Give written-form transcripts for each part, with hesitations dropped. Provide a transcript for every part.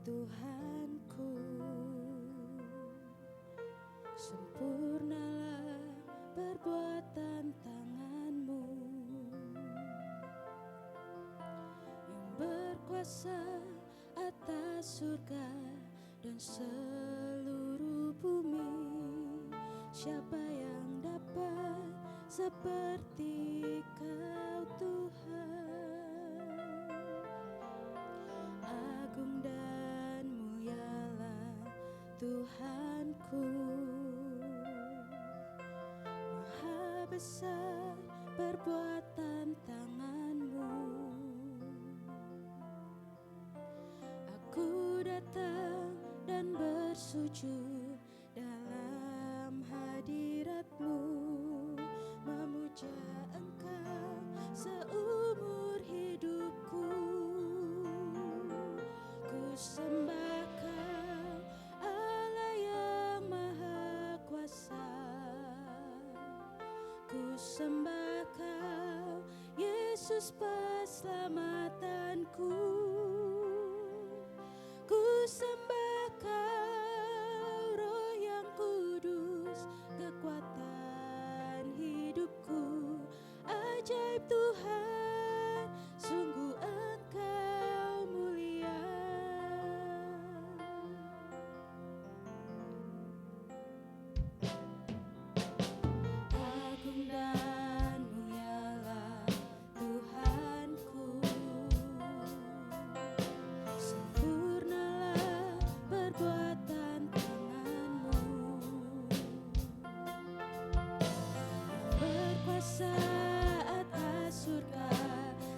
Tuhanku, sempurnalah perbuatan tangan-Mu yang berkuasa atas surga dan seluruh bumi. Siapa yang dapat seperti Kau, Tuhan? Agung dan mulialah Tuhanku, maha besar perbuatan tangan-Mu. Aku datang dan bersujud dalam hadirat-Mu, memuja Engkau seumur hidupku. Ku sembah Kau, Allah yang Maha Kuasa. Ku sembah Kau, Yesus keselamatanku. Ku sembah Kau, Roh yang Kudus, kekuatan hidupku. Ajaib Tuhan, sungguh Engkau mulia. Agung dan mulialah Tuhanku, sempurnalah perbuatan tangan-Mu, berkuasa atas surga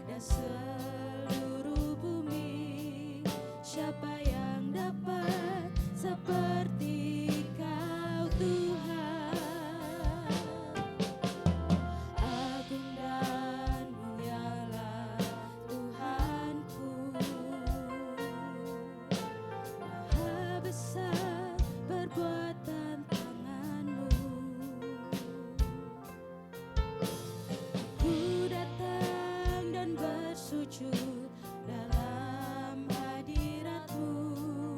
dan seluruh bumi. Siapa yang dapat seperti Kau, Tuhan? Agung dan mulialah Tuhanku, maha besar perbuatan tangan-Mu. Ku datang dan bersujud dalam hadirat-Mu,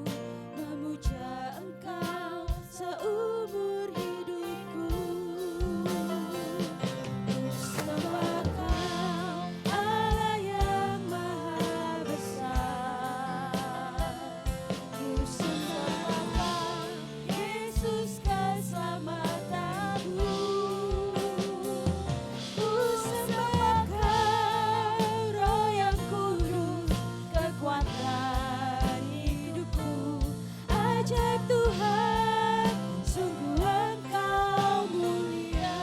memuja Engkau seumur hidupku. Ku sembah Kau, Allah yang Maha Besar. Ku sembah Kau, Yesus keselamatanku. Ku sembah Kau, Roh yang Kudus, kekuatan hidupku. Ajaib Tuhan, sungguh Engkau mulia.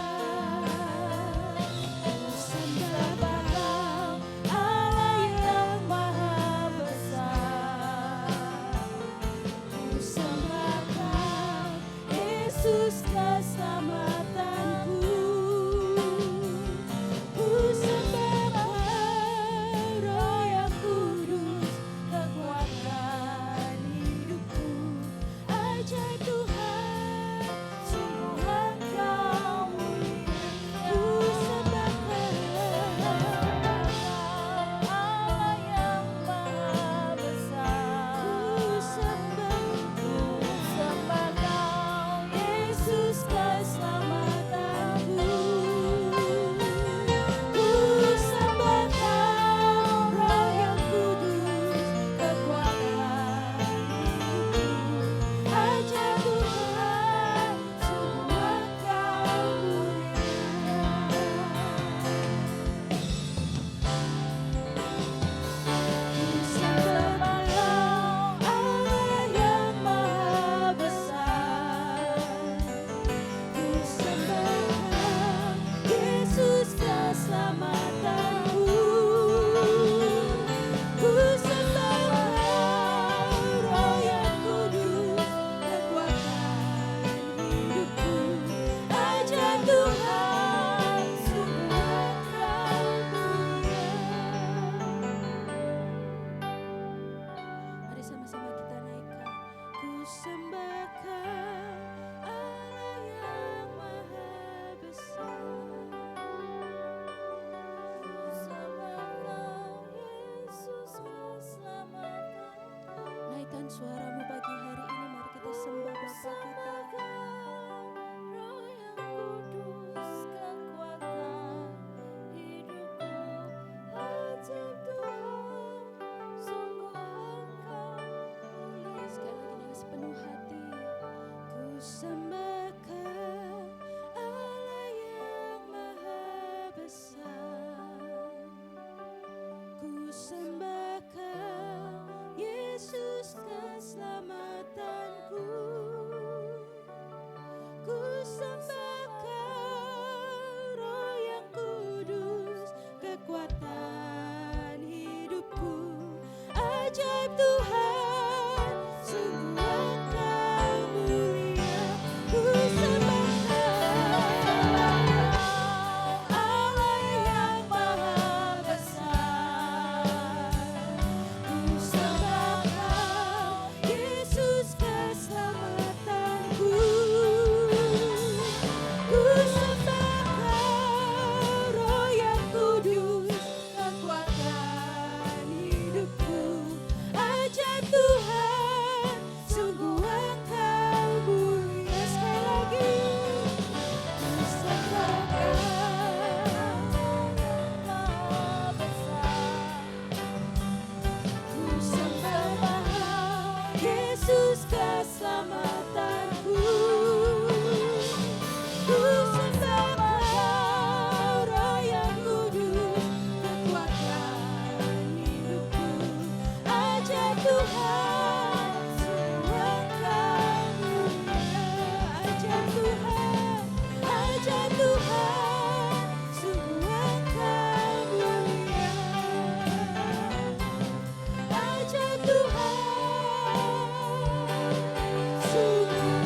Ku sembah Kau, Allah yang Maha Besar. Ku sembah Kau, Yesus keselamatanku. Ku sembah Kau, Roh yang Kudus, kekuatan hidupku. Ajaib Tuhan, sungguh Engkau mulia. Ku sembah Kau, Allah yang Maha Besar. Ku sembah Kau, Yesus keselamatanku. Ku sembah Kau, Roh yang Kudus, kekuatan hidupku. Ajaib Tuhan, sungguh Engkau mulia. Ku sembah Kau, Allah yang Maha Besar. Ku sembah Kau, Yesus keselamatanku. Ku sembah Kau, Roh yang Kudus, kekuatan hidupku. Ajaib Tuhan, sungguh Engkau mulia. Mari sama-sama kita naikkan. Ku sembah Kau, Allah yang Maha Besar. Ku sembah Kau, Yesus keselamatan. Naikkan suaramu pagi hari ini. Mari kita sembah Bapa kita. Roh yang kudus, kekuatan hidupku, ajaib Tuhan, sungguh Engkau mulia. Sekali lagi dengan sepenuh hati, ku sembahkan Allah yang maha besar. Ku sembahkan Yesus keselamatanku. Ku sembahkan Roh yang kudus, kekuatan hidupku, ajaib Tuhan, sungguh Engkau mulia. Ku sembahkan Allah yang maha besar. Ku sembahkan Yesus keselamatanku. Ku sembahkan Roh yang kudus, kekuatan hidupku, ajaib Tuhan, sungguh Engkau mulia. Sekali lagi, ku sembahkan Maha besar. Ku sembahkan Yesus keselamatanku. Ku sembahkan Roh yang kudus, kekuatan hidupku, ajaib Tuhan, sungguh Engkau mulia. Ajaib Tuhan, ajaib Tuhan, sungguh Engkau mulia. Ajaib Tuhan, sungguh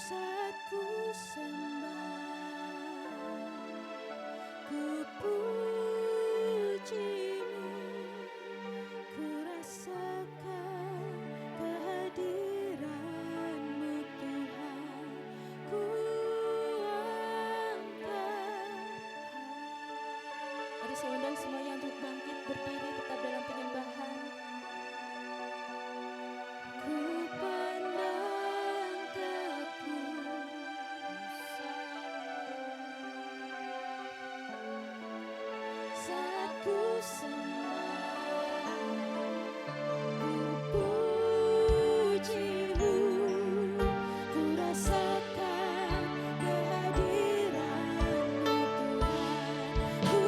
Saat ku sembah, ku pujimu, ku rasakan kehadiran-Mu Tuhan, ku angkat. Mari saya undang semuanya untuk bangkit berdiri tetap dalam penyembahan. Ku pandang saat ku sembah, ku pujimu, ku rasakan kehadiran-Mu Tuhan, ku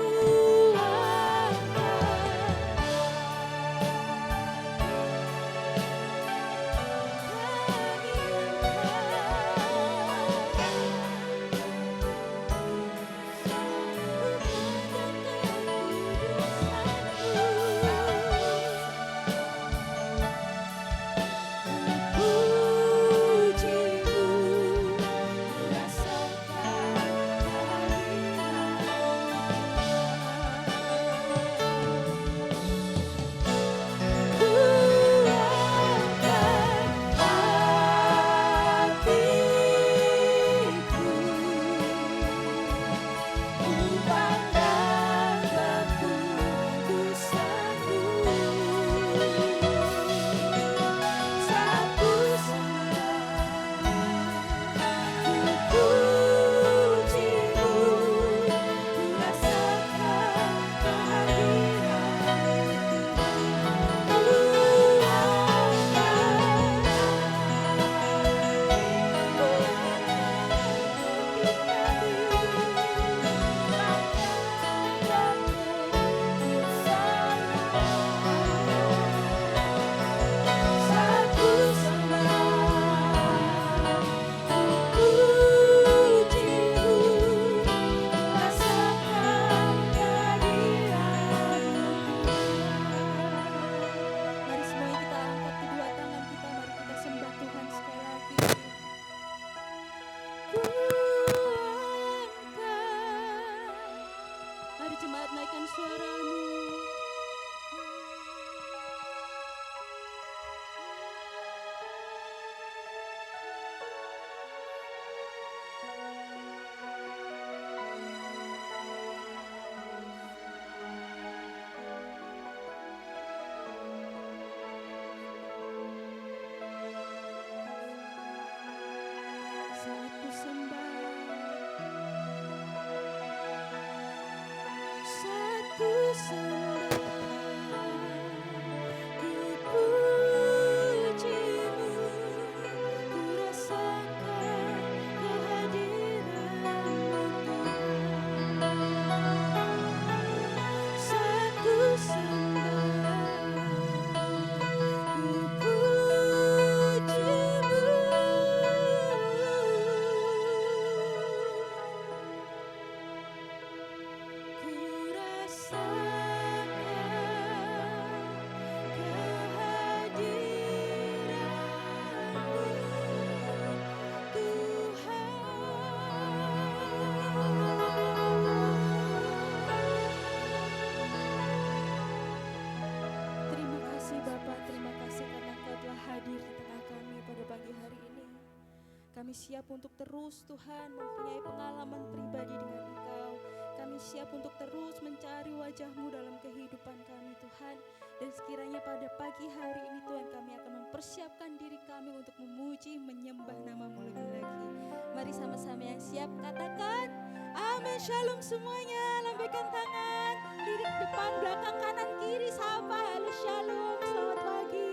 Kami siap untuk terus Tuhan mempunyai pengalaman pribadi dengan Engkau. Kami siap untuk terus mencari wajah-Mu dalam kehidupan kami Tuhan. Dan sekiranya pada pagi hari ini Tuhan, kami akan mempersiapkan diri kami untuk memuji, menyembah nama-Mu lebih lagi. Mari sama-sama yang siap katakan amin. Shalom semuanya, lambaikan tangan, lirik depan, belakang, kanan, kiri, sapa, halo shalom, selamat pagi.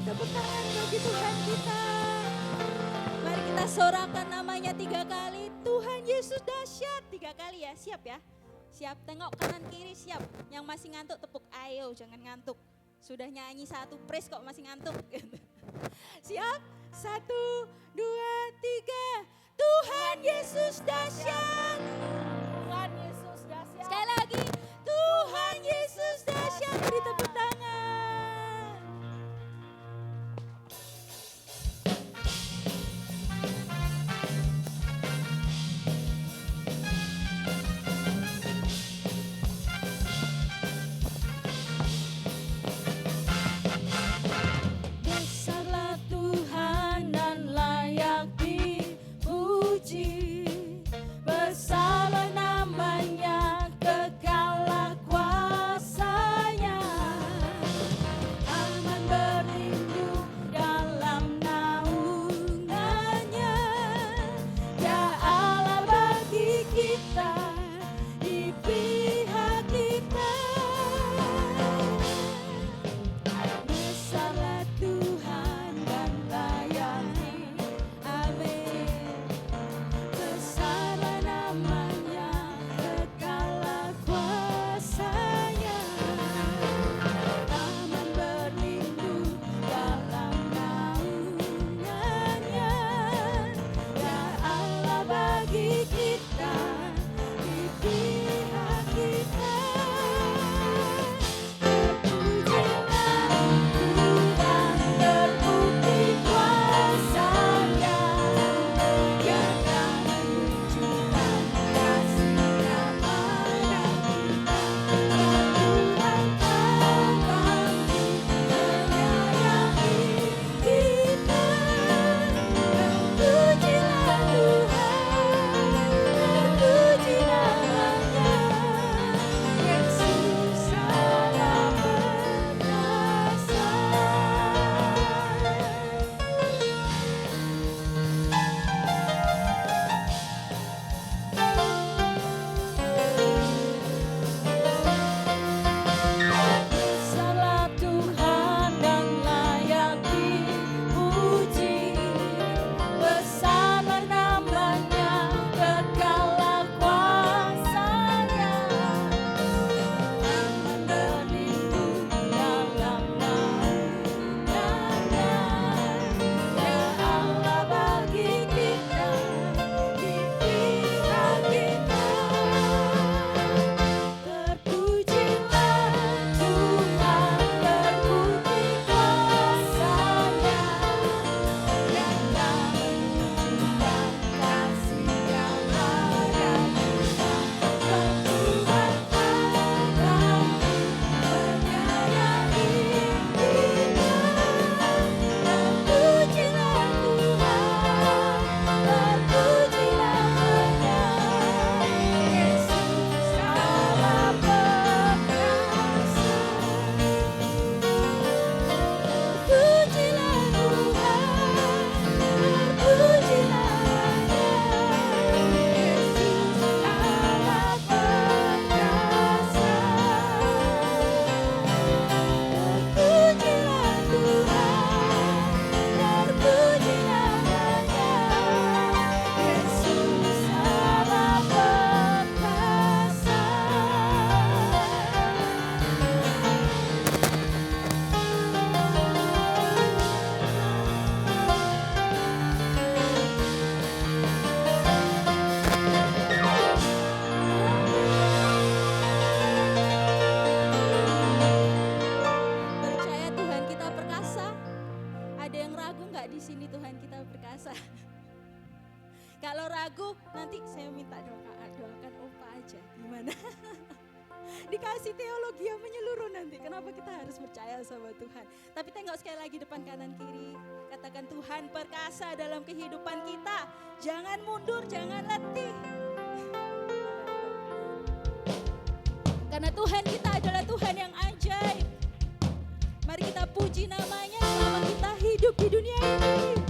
Tepuk tangan bagi Tuhan kita. Mari kita sorakan namanya 3 kali. Tuhan Yesus dahsyat 3 kali ya, siap ya. Siap, tengok kanan kiri siap. Yang masih ngantuk tepuk, ayo jangan ngantuk. Sudah nyanyi 1 praise kok masih ngantuk. Siap, 1, 2, 3. Tuhan Yesus dahsyat. Tuhan Yesus dahsyat. Sekali lagi, Tuhan Yesus dahsyat. Beri tepuk tangan. Besarlah namanya, kekallah kuasanya. nggak di sini Tuhan kita perkasa? Kalau ragu nanti saya minta doakan Opa aja. Gimana? Dikasih teologi yang menyeluruh nanti. Kenapa kita harus percaya sama Tuhan? Tapi tengok sekali lagi depan kanan kiri. Katakan Tuhan perkasa dalam kehidupan kita. Jangan mundur, jangan letih. Karena Tuhan kita adalah Tuhan yang ajaib. Mari kita puji namanya selama kita hidup di dunia ini.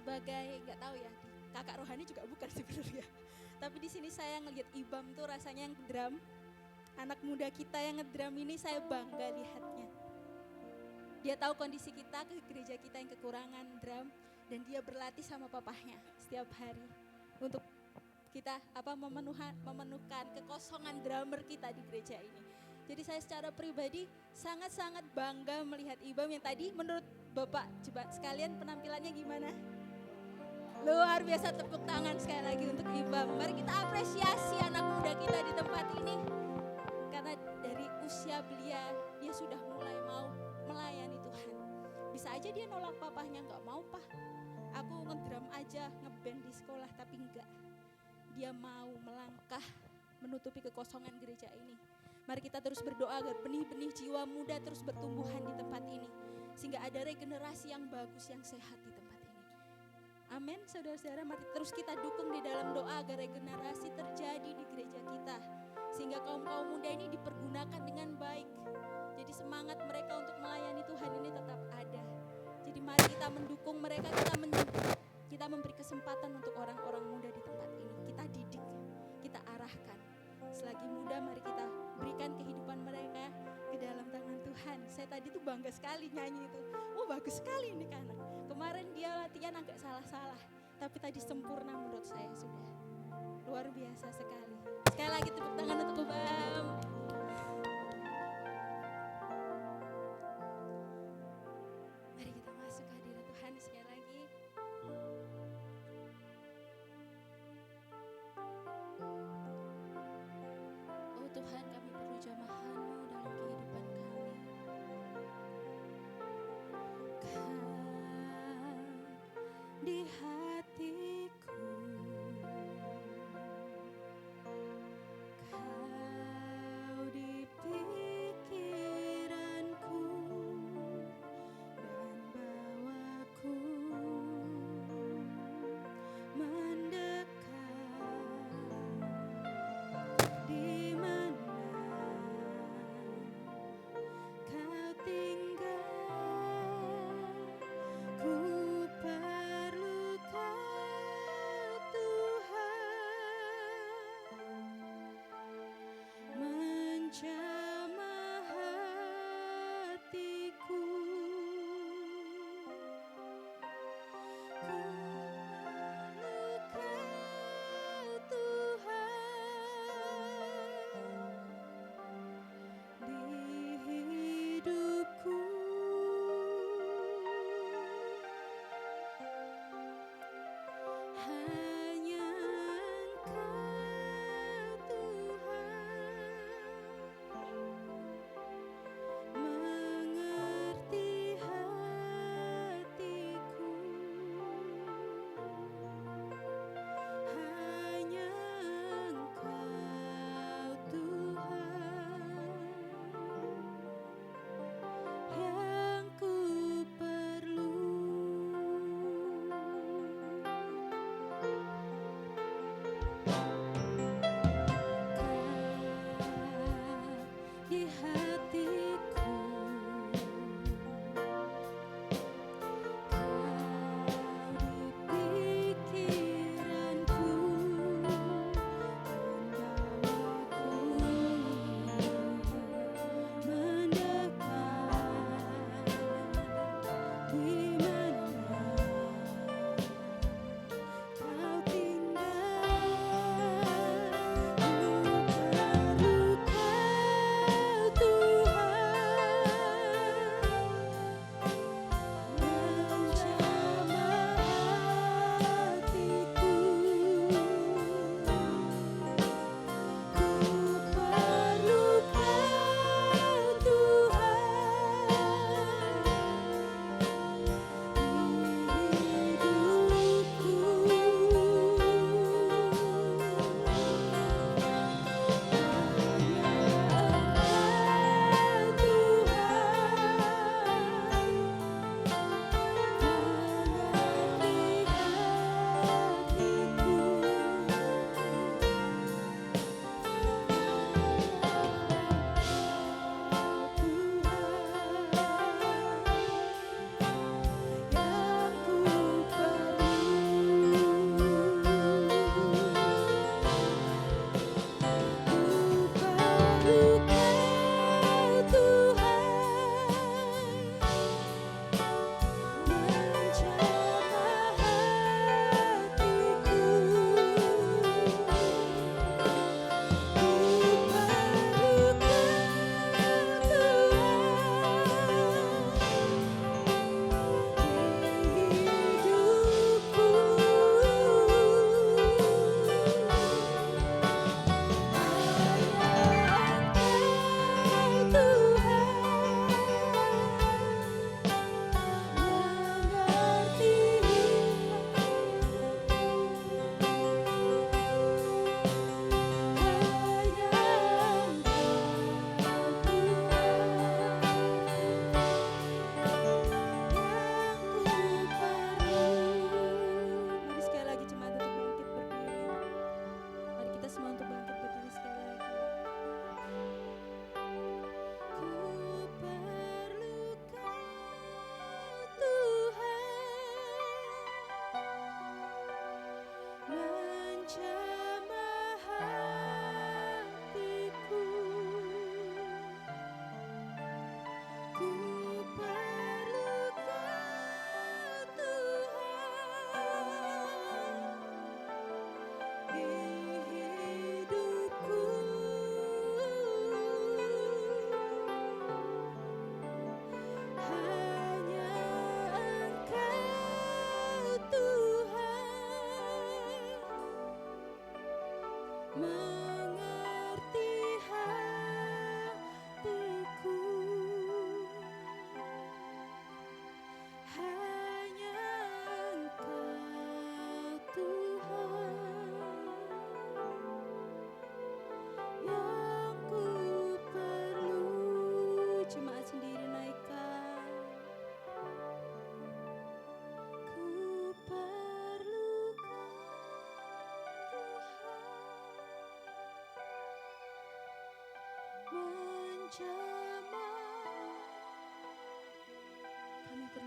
sebagai nggak tahu ya, kakak rohani juga bukan sebenarnya. Tapi di sini saya ngelihat Ibam tuh rasanya yang drum, anak muda kita yang ngedrum ini saya bangga lihatnya. Dia tahu kondisi kita, ke gereja kita yang kekurangan drum, dan dia berlatih sama papahnya setiap hari untuk kita memenuhkan kekosongan drummer kita di gereja ini. Jadi saya secara pribadi sangat-sangat bangga melihat Ibam yang tadi menurut Bapak, coba sekalian penampilannya gimana? Luar biasa, tepuk tangan sekali lagi untuk Ibam. Mari kita apresiasi anak muda kita di tempat ini. Karena dari usia belia, dia sudah mulai mau melayani Tuhan. Bisa aja dia nolak papahnya, gak mau Pak. Aku ngedrum aja, ngeband di sekolah, tapi enggak. Dia mau melangkah menutupi kekosongan gereja ini. Mari kita terus berdoa agar benih-benih jiwa muda terus bertumbuhan di tempat ini. Sehingga ada regenerasi yang bagus, yang sehat di tempat ini. Amin, saudara-saudara, mari terus kita dukung di dalam doa agar regenerasi terjadi di gereja kita. Sehingga kaum-kaum muda ini dipergunakan dengan baik. Jadi semangat mereka untuk melayani Tuhan ini tetap ada. Jadi mari kita mendukung mereka, kita memberi kesempatan untuk orang-orang muda di tempat ini. Kita didik, kita arahkan. Selagi muda mari kita berikan kehidupan mereka ke dalam tangan Tuhan. Saya tadi tuh bangga sekali nyanyi itu. Oh bagus sekali ini anak. Kemarin dia latihan agak salah-salah, tapi tadi sempurna menurut saya sudah. Luar biasa sekali. Sekali lagi tepuk tangan untuk Bam. Mari kita masuk ke hadirat Tuhan sekali lagi. Oh Tuhan, kami perlu jamahan-Mu dalam kehidupan kami. Kau di hatiku, Kau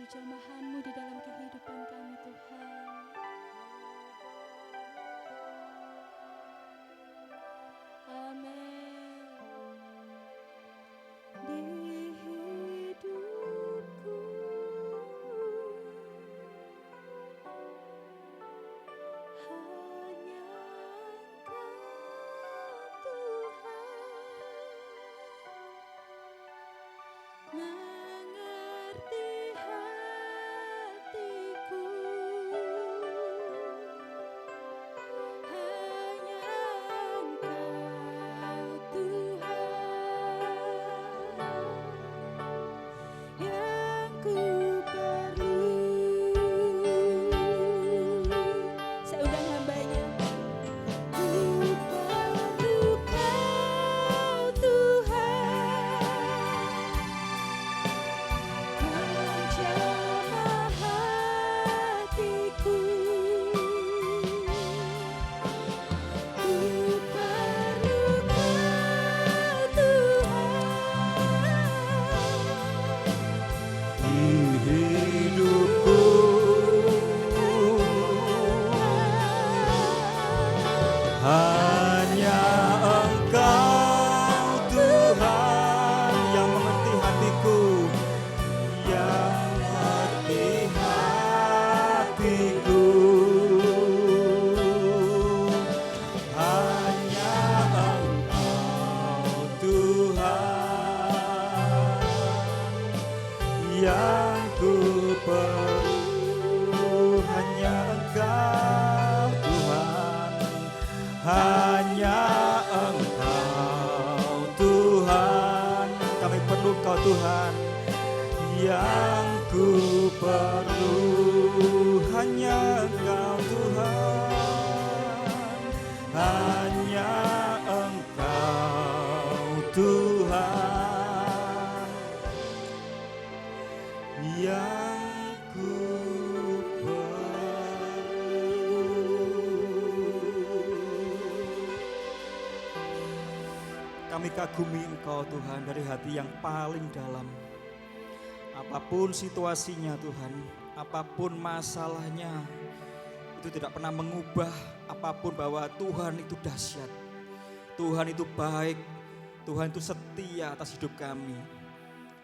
melalui jamahan-Mu di dalam kehidupan kami Tuhan. Amin. Di hidupku hanya Engkau Tuhan, mengerti hatiku. Hanya Engkau Tuhan yang ku perlu. Saya undang hambanya. Ku perlu Kau Tuhan, menjamah hatiku. Ku perlu Kau Tuhan, di hidupku hanya Engkau Tuhan yang mengerti hatiku, yang mengerti hatiku. Hanya Engkau Tuhan yang ku perlu. Hanya Engkau Tuhan, hanya Engkau Tuhan, kami perlu Kau Tuhan yang ku perlu. Hanya Engkau Tuhan, hanya Engkau Tuhan yang ku perlu. Kami kagumi Engkau Tuhan dari hati yang paling dalam. Apapun situasinya Tuhan, apapun masalahnya, itu tidak pernah mengubah apapun bahwa Tuhan itu dahsyat. Tuhan itu baik, Tuhan itu setia atas hidup kami.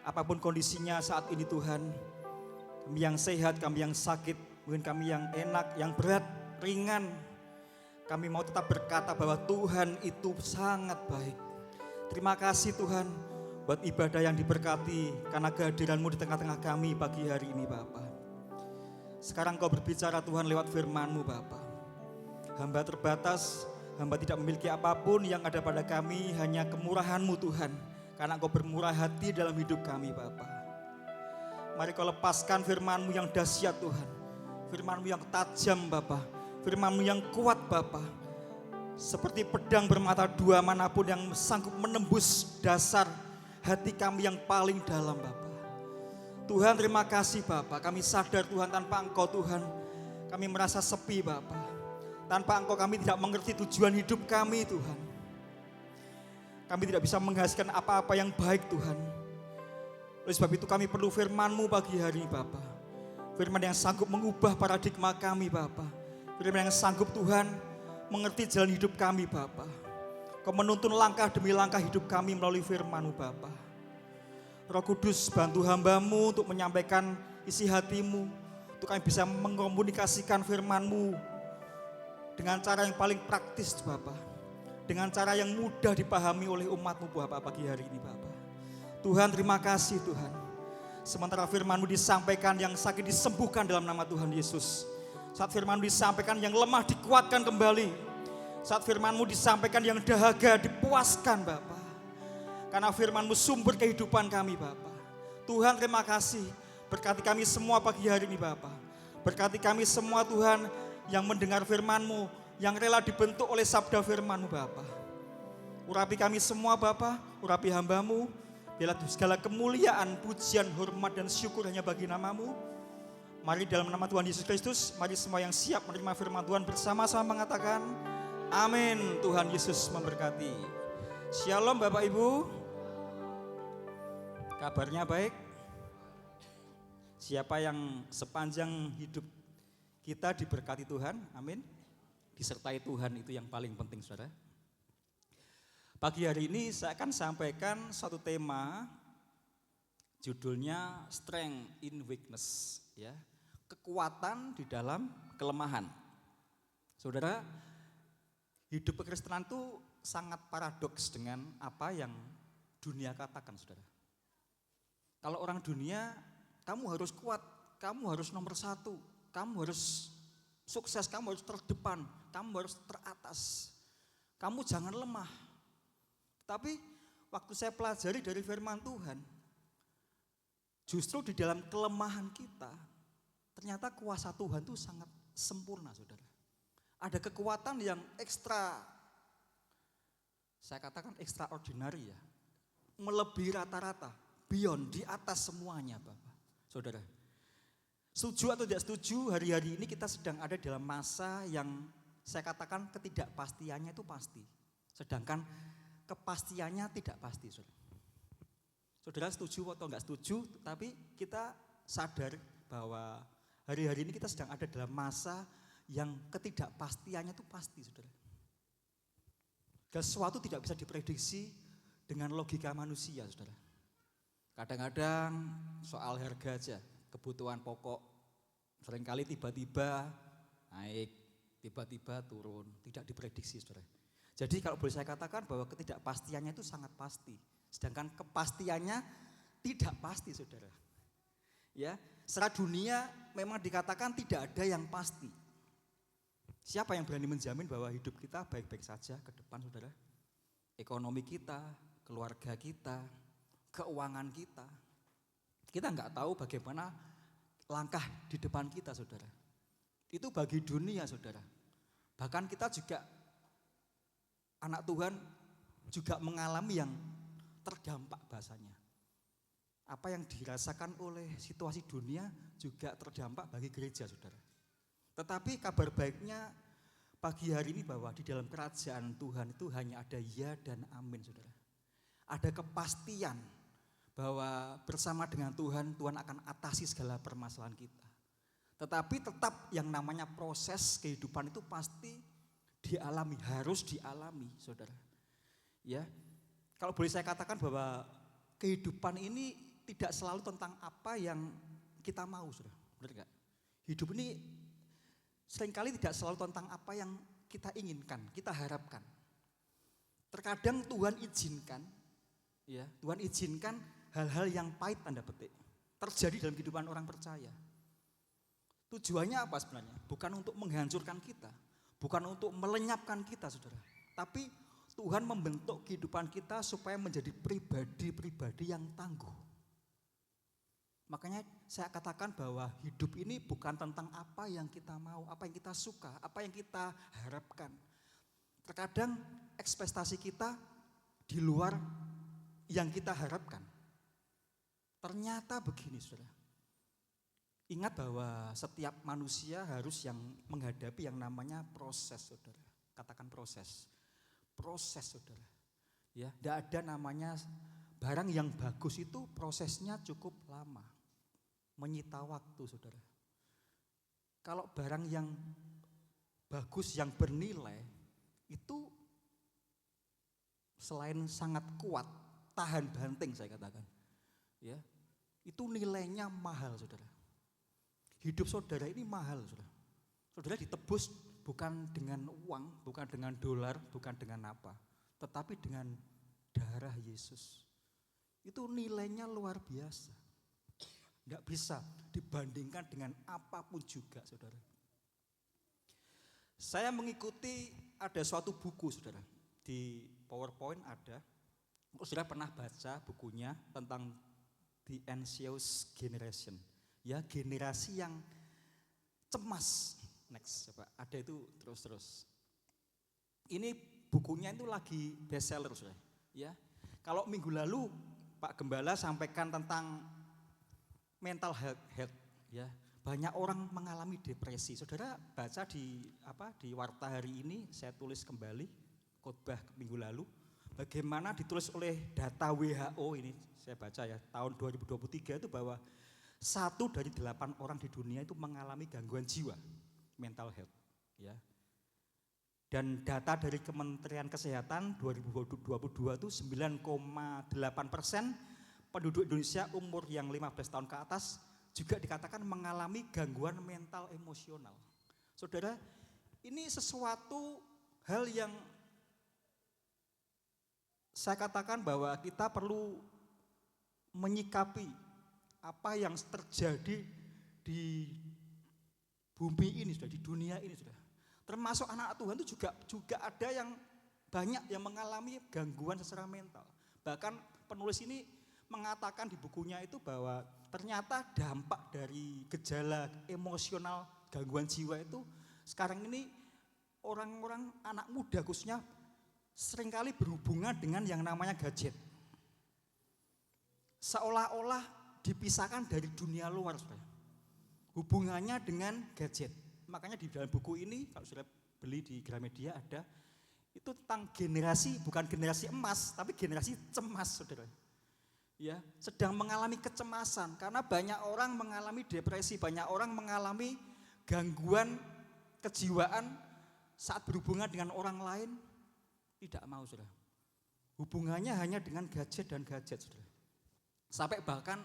Apapun kondisinya saat ini Tuhan, kami yang sehat, kami yang sakit, mungkin kami yang enak, yang berat, ringan, kami mau tetap berkata bahwa Tuhan itu sangat baik. Terima kasih Tuhan buat ibadah yang diberkati karena kehadiran-Mu di tengah-tengah kami pagi hari ini Bapa. Sekarang Kau berbicara Tuhan lewat firman-Mu Bapa. Hamba terbatas, hamba tidak memiliki apapun, yang ada pada kami hanya kemurahan-Mu Tuhan. Karena Kau bermurah hati dalam hidup kami Bapa. Mari Kau lepaskan firman-Mu yang dahsyat Tuhan. Firman-Mu yang tajam Bapa. Firman-Mu yang kuat Bapa. Seperti pedang bermata dua manapun yang sanggup menembus dasar hati kami yang paling dalam Bapa. Tuhan terima kasih Bapa. Kami sadar Tuhan tanpa Engkau Tuhan kami merasa sepi Bapa. Tanpa Engkau kami tidak mengerti tujuan hidup kami Tuhan. Kami tidak bisa menghasilkan apa-apa yang baik Tuhan. Oleh sebab itu kami perlu firman-Mu pagi hari ini Bapa. Firman yang sanggup mengubah paradigma kami Bapa. Firman yang sanggup Tuhan mengerti jalan hidup kami Bapa. Kau menuntun langkah demi langkah hidup kami melalui firman-Mu Bapa. Roh Kudus bantu hamba-Mu untuk menyampaikan isi hati-Mu. Untuk kami bisa mengkomunikasikan firman-Mu dengan cara yang paling praktis Bapa. Dengan cara yang mudah dipahami oleh umat-Mu Bapa pagi hari ini Bapa. Tuhan terima kasih Tuhan. Sementara firman-Mu disampaikan, yang sakit disembuhkan dalam nama Tuhan Yesus. Saat firman-Mu disampaikan, yang lemah dikuatkan kembali. Saat firman-Mu disampaikan, yang dahaga dipuaskan Bapa. Karena firman-Mu sumber kehidupan kami Bapa. Tuhan terima kasih. Berkati kami semua pagi hari ini Bapa. Berkati kami semua Tuhan yang mendengar firman-Mu, yang rela dibentuk oleh sabda firman-Mu Bapa. Urapi kami semua Bapa, urapi hamba-Mu. Biarlah segala kemuliaan, pujian, hormat dan syukur hanya bagi nama-Mu. Mari dalam nama Tuhan Yesus Kristus, mari semua yang siap menerima firman Tuhan bersama-sama mengatakan amin. Tuhan Yesus memberkati. Shalom Bapak Ibu. Kabarnya baik? Siapa yang sepanjang hidup kita diberkati Tuhan, amin. Disertai Tuhan itu yang paling penting, saudara. Pagi hari ini saya akan sampaikan satu tema, judulnya Strength in Weakness, ya. Kekuatan di dalam kelemahan. Saudara, hidup kekristenan itu sangat paradoks dengan apa yang dunia katakan, saudara. Kalau orang dunia, kamu harus kuat, kamu harus nomor satu, kamu harus sukses, kamu harus terdepan, kamu harus teratas, kamu jangan lemah. Tapi waktu saya pelajari dari firman Tuhan, justru di dalam kelemahan kita, ternyata kuasa Tuhan itu sangat sempurna, saudara. Ada kekuatan yang ekstra, saya katakan extraordinary ya, melebihi rata-rata, beyond, di atas semuanya, Bapak, saudara. Setuju atau tidak setuju, hari-hari ini kita sedang ada dalam masa yang saya katakan ketidakpastiannya itu pasti, sedangkan kepastiannya tidak pasti, saudara. Saudara setuju atau enggak setuju, tapi kita sadar bahwa hari-hari ini kita sedang ada dalam masa yang ketidakpastiannya itu pasti, saudara. Sesuatu tidak bisa diprediksi dengan logika manusia, saudara. Kadang-kadang soal harga aja, kebutuhan pokok, seringkali tiba-tiba naik, tiba-tiba turun, tidak diprediksi, saudara. Jadi kalau boleh saya katakan bahwa ketidakpastiannya itu sangat pasti, sedangkan kepastiannya tidak pasti, saudara. Ya, secara dunia memang dikatakan tidak ada yang pasti. Siapa yang berani menjamin bahwa hidup kita baik-baik saja ke depan, saudara? Ekonomi kita, keluarga kita, keuangan kita. Kita nggak tahu bagaimana langkah di depan kita, saudara. Itu bagi dunia, saudara. Bahkan kita juga, anak Tuhan juga mengalami yang terdampak bahasanya. Apa yang dirasakan oleh situasi dunia juga terdampak bagi gereja, saudara. Tetapi kabar baiknya pagi hari ini bahwa di dalam kerajaan Tuhan itu hanya ada ya dan amin, saudara. Ada kepastian bahwa bersama dengan Tuhan, Tuhan akan atasi segala permasalahan kita. Tetapi tetap yang namanya proses kehidupan itu pasti dialami, harus dialami, saudara. Ya, kalau boleh saya katakan bahwa kehidupan ini tidak selalu tentang apa yang kita mau, saudara. Benar enggak? Hidup ini seringkali tidak selalu tentang apa yang kita inginkan, kita harapkan. Terkadang Tuhan izinkan, ya, Tuhan izinkan hal-hal yang pahit tanda petik terjadi dalam kehidupan orang percaya. Tujuannya apa sebenarnya? Bukan untuk menghancurkan kita, bukan untuk melenyapkan kita, saudara. Tapi Tuhan membentuk kehidupan kita supaya menjadi pribadi-pribadi yang tangguh. Makanya saya katakan bahwa hidup ini bukan tentang apa yang kita mau, apa yang kita suka, apa yang kita harapkan. Terkadang ekspektasi kita di luar yang kita harapkan. Ternyata begini, saudara. Ingat bahwa setiap manusia harus yang menghadapi yang namanya proses, saudara. Katakan proses. Proses, saudara. Ya, tidak ada namanya barang yang bagus itu prosesnya cukup lama. Menyita waktu, saudara. Kalau barang yang bagus, yang bernilai, itu selain sangat kuat, tahan banting saya katakan. Ya, itu nilainya mahal, saudara. Hidup saudara ini mahal, saudara. Saudara ditebus bukan dengan uang, bukan dengan dolar, bukan dengan apa, tetapi dengan darah Yesus. Itu nilainya luar biasa. Tidak bisa dibandingkan dengan apapun juga, saudara. Saya mengikuti ada suatu buku, saudara. Di PowerPoint ada. Saudara pernah baca bukunya tentang The Anxious Generation. Ya, generasi yang cemas. Next, coba. Ada itu terus-terus. Ini bukunya itu lagi bestseller, saudara. Ya, kalau minggu lalu Pak Gembala sampaikan tentang mental health, ya, banyak orang mengalami depresi. Saudara baca di warta hari ini, saya tulis kembali khotbah minggu lalu. Bagaimana ditulis oleh data WHO ini, saya baca ya, tahun 2023 itu bahwa 1 dari 8 orang di dunia itu mengalami gangguan jiwa, mental health. Ya. Dan data dari Kementerian Kesehatan 2022 itu 9,8% penduduk Indonesia umur yang 15 tahun ke atas juga dikatakan mengalami gangguan mental emosional. Saudara, ini sesuatu hal yang saya katakan bahwa kita perlu menyikapi apa yang terjadi di bumi ini, sudah di dunia ini, sudah. Termasuk anak Tuhan itu juga ada yang banyak yang mengalami gangguan secara mental. Bahkan penulis ini mengatakan di bukunya itu bahwa ternyata dampak dari gejala emosional gangguan jiwa itu sekarang ini orang-orang anak muda khususnya seringkali berhubungan dengan yang namanya gadget. Seolah-olah dipisahkan dari dunia luar, saudara. Hubungannya dengan gadget. Makanya di dalam buku ini, kalau sudah beli di Gramedia ada, itu tentang generasi, bukan generasi emas, tapi generasi cemas, saudara. Ya, sedang mengalami kecemasan, karena banyak orang mengalami depresi, banyak orang mengalami gangguan kejiwaan saat berhubungan dengan orang lain, tidak mau, saudara. Hubungannya hanya dengan gadget dan gadget, saudara. Sampai bahkan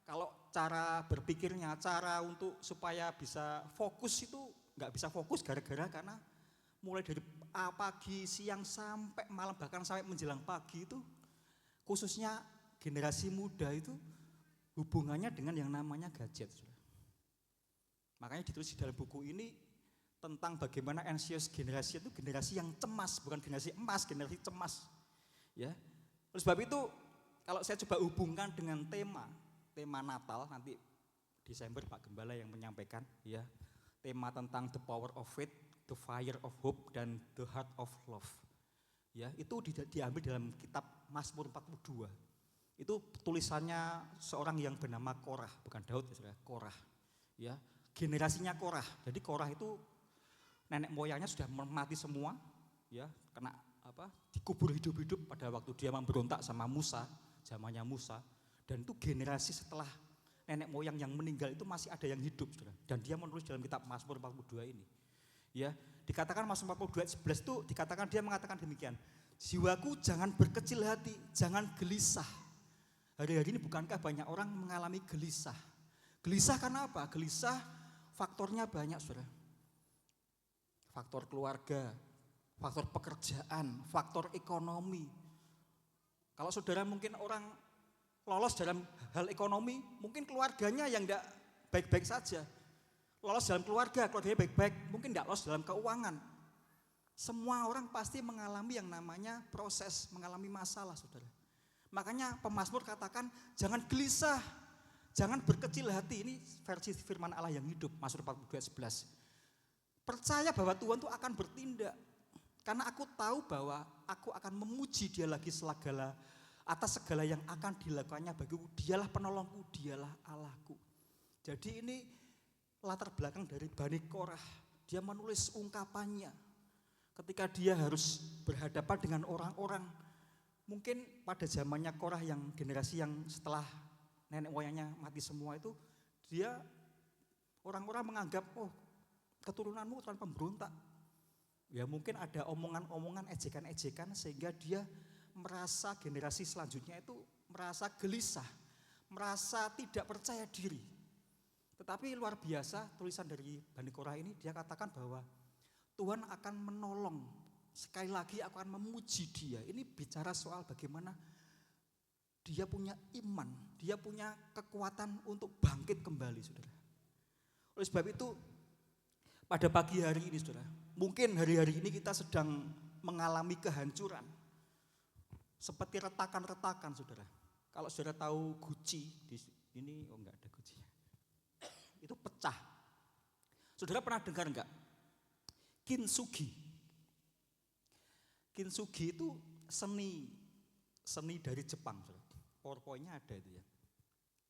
kalau cara berpikirnya, cara untuk supaya bisa fokus itu nggak bisa fokus gara-gara karena mulai dari pagi, siang sampai malam bahkan sampai menjelang pagi itu khususnya generasi muda itu hubungannya dengan yang namanya gadget. Makanya ditulis di dalam buku ini tentang bagaimana anxious generasi itu generasi yang cemas, bukan generasi emas, generasi cemas. Ya. Oleh sebab itu kalau saya coba hubungkan dengan tema Natal nanti Desember Pak Gembala yang menyampaikan ya, tema tentang the power of faith, the fire of hope dan the heart of love. Ya, itu diambil dalam kitab Mazmur 42. Itu tulisannya seorang yang bernama Korah, bukan Daud ya, Korah. Ya, generasinya Korah. Jadi Korah itu nenek moyangnya sudah mati semua, ya, kena dikubur hidup-hidup pada waktu dia memberontak sama Musa, zamannya Musa. Dan itu generasi setelah nenek moyang yang meninggal itu masih ada yang hidup, saudara. Dan dia menulis dalam kitab Mazmur 42 ini. Ya, dikatakan Mazmur 42 ayat 11 itu dikatakan dia mengatakan demikian. Jiwaku jangan berkecil hati, jangan gelisah. Hari-hari ini bukankah banyak orang mengalami gelisah? Gelisah karena apa? Gelisah faktornya banyak, saudara. Faktor keluarga, faktor pekerjaan, faktor ekonomi. Kalau saudara mungkin orang lolos dalam hal ekonomi, mungkin keluarganya yang tidak baik-baik saja. Lolos dalam keluarganya baik-baik, mungkin tidak lolos dalam keuangan. Semua orang pasti mengalami yang namanya proses, mengalami masalah, saudara. Makanya pemazmur katakan, jangan gelisah, jangan berkecil hati. Ini versi firman Allah yang hidup, Mazmur 42 ayat 11. Percaya bahwa Tuhan itu akan bertindak. Karena aku tahu bahwa aku akan memuji Dia lagi atas segala yang akan dilakukannya bagiku. Dialah penolongku, dialah Allahku. Jadi ini latar belakang dari Bani Korah. Dia menulis ungkapannya ketika dia harus berhadapan dengan orang-orang. Mungkin pada zamannya Korah yang generasi yang setelah nenek moyangnya mati semua itu, dia orang-orang menganggap, oh keturunanmu keturunan pemberontak. Ya mungkin ada omongan-omongan, ejekan-ejekan sehingga dia merasa generasi selanjutnya itu merasa gelisah, merasa tidak percaya diri. Tetapi luar biasa tulisan dari Bani Korah ini, dia katakan bahwa Tuhan akan menolong. Sekali lagi aku akan memuji Dia. Ini bicara soal bagaimana dia punya iman, dia punya kekuatan untuk bangkit kembali, saudara. Oleh sebab itu pada pagi hari ini, saudara, mungkin hari-hari ini kita sedang mengalami kehancuran. Seperti retakan-retakan, saudara. Kalau saudara tahu Gucci, ini enggak ada Gucci. Itu pecah. Saudara pernah dengar enggak? Kintsugi. Kintsugi itu seni dari Jepang, saudara. PowerPoint-nya ada itu ya.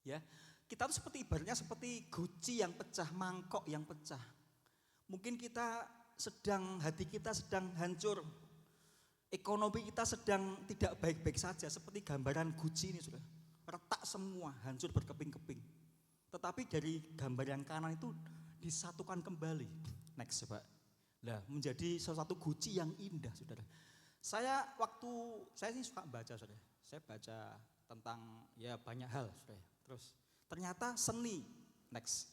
Ya, kita tuh seperti ibaratnya seperti Gucci yang pecah, mangkok yang pecah. Mungkin hati kita sedang hancur. Ekonomi kita sedang tidak baik-baik saja, seperti gambaran Gucci ini, sudah retak semua, hancur berkeping-keping. Tetapi dari gambar yang kanan itu disatukan kembali. Next coba. Nah, menjadi sesuatu guci yang indah, saudara. Saya sih suka baca, saudara. Saya baca tentang ya banyak hal, saudara. Terus ternyata seni. Next.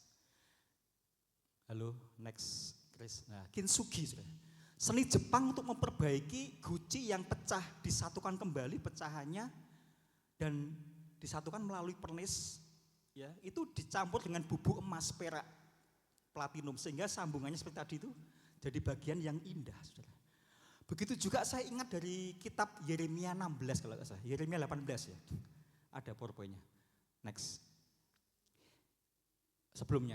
Halo, next Chris. Nah, kintsugi, saudara. Seni Jepang untuk memperbaiki guci yang pecah, disatukan kembali pecahannya dan disatukan melalui pernis, ya itu dicampur dengan bubuk emas, perak, platinum sehingga sambungannya seperti tadi itu jadi bagian yang indah, saudara. Begitu juga saya ingat dari kitab Yeremia 16 kalau nggak salah, Yeremia 18 ya, ada PowerPoint-nya. Next. Sebelum.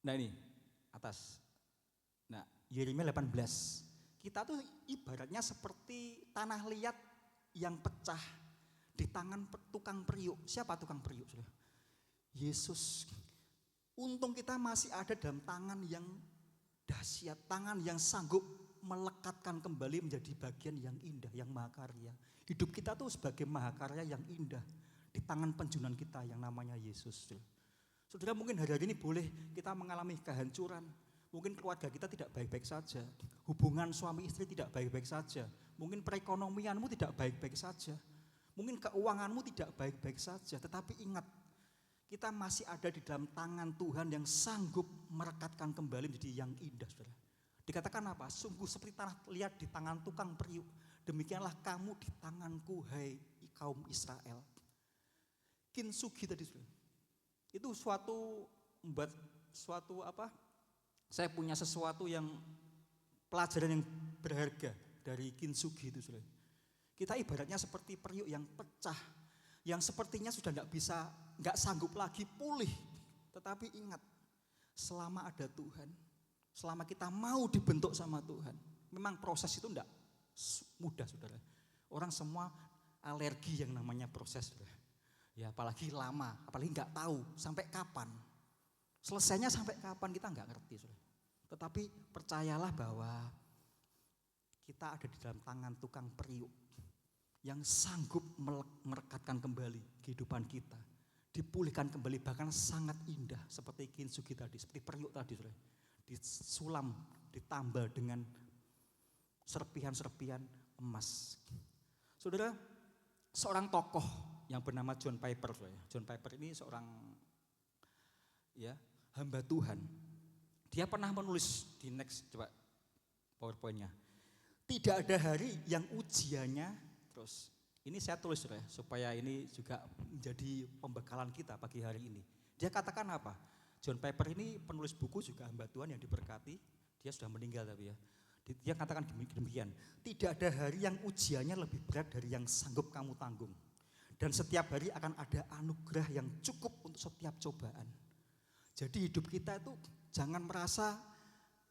Nah ini atas. Nah, Yeremia 18. Kita tuh ibaratnya seperti tanah liat yang pecah di tangan tukang periuk. Siapa tukang periuk? Yesus. Untung kita masih ada dalam tangan yang dahsyat, tangan yang sanggup melekatkan kembali menjadi bagian yang indah, yang mahakarya. Hidup kita tuh sebagai mahakarya yang indah di tangan penjunan kita yang namanya Yesus. Saudara, mungkin hari-hari ini boleh kita mengalami kehancuran. Mungkin keluarga kita tidak baik-baik saja, hubungan suami istri tidak baik-baik saja, mungkin perekonomianmu tidak baik-baik saja, mungkin keuanganmu tidak baik-baik saja, tetapi ingat, kita masih ada di dalam tangan Tuhan yang sanggup merekatkan kembali menjadi yang indah, saudara. Dikatakan apa? Sungguh seperti tanah liat di tangan tukang periuk, demikianlah kamu di tanganku, hai kaum Israel. Kintsugi tadi, saudara. Itu membuat suatu apa? Saya punya sesuatu yang pelajaran yang berharga dari kintsugi itu, saudara. Kita ibaratnya seperti periuk yang pecah, yang sepertinya sudah nggak sanggup lagi pulih. Tetapi ingat, selama ada Tuhan, selama kita mau dibentuk sama Tuhan, memang proses itu enggak mudah, saudara. Orang semua alergi yang namanya proses, saudara. Ya apalagi lama, apalagi nggak tahu sampai kapan. Selesainya sampai kapan kita nggak ngerti, saudara. Tetapi percayalah bahwa kita ada di dalam tangan tukang periuk yang sanggup merekatkan kembali kehidupan kita, dipulihkan kembali, bahkan sangat indah seperti kintsugi tadi, seperti periuk tadi, saudara. Disulam, ditambal dengan serpihan-serpihan emas. Saudara, seorang tokoh yang bernama John Piper, saudara. John Piper ini seorang hamba Tuhan. Dia pernah menulis di next, coba PowerPoint-nya. Tidak ada hari yang ujiannya, terus ini saya tulis, saudara, supaya ini juga menjadi pembekalan kita pagi hari ini. Dia katakan apa? John Piper ini penulis buku juga hamba Tuhan yang diberkati. Dia sudah meninggal tapi ya. Dia katakan demikian. Tidak ada hari yang ujiannya lebih berat dari yang sanggup kamu tanggung. Dan setiap hari akan ada anugerah yang cukup untuk setiap cobaan. Jadi hidup kita itu jangan merasa,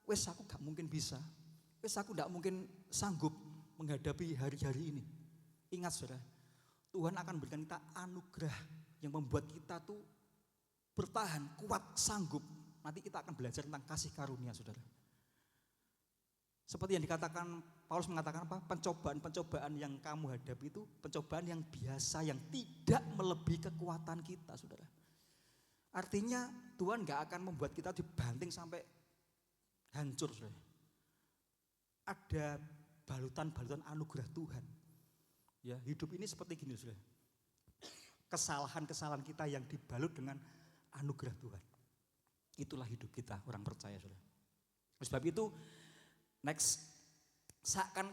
wes aku gak mungkin bisa, wes aku gak mungkin sanggup menghadapi hari-hari ini. Ingat, saudara, Tuhan akan berikan kita anugerah yang membuat kita tuh bertahan, kuat, sanggup. Nanti kita akan belajar tentang kasih karunia, saudara. Seperti yang dikatakan, Paulus mengatakan apa? Pencobaan-pencobaan yang kamu hadapi itu pencobaan yang biasa, yang tidak melebihi kekuatan kita, saudara. Artinya Tuhan gak akan membuat kita dibanting sampai hancur, saudara. Ada balutan-balutan anugerah Tuhan. Ya, hidup ini seperti gini, saudara. Kesalahan-kesalahan kita yang dibalut dengan anugerah Tuhan. Itulah hidup kita, orang percaya, saudara. Sebab itu, next,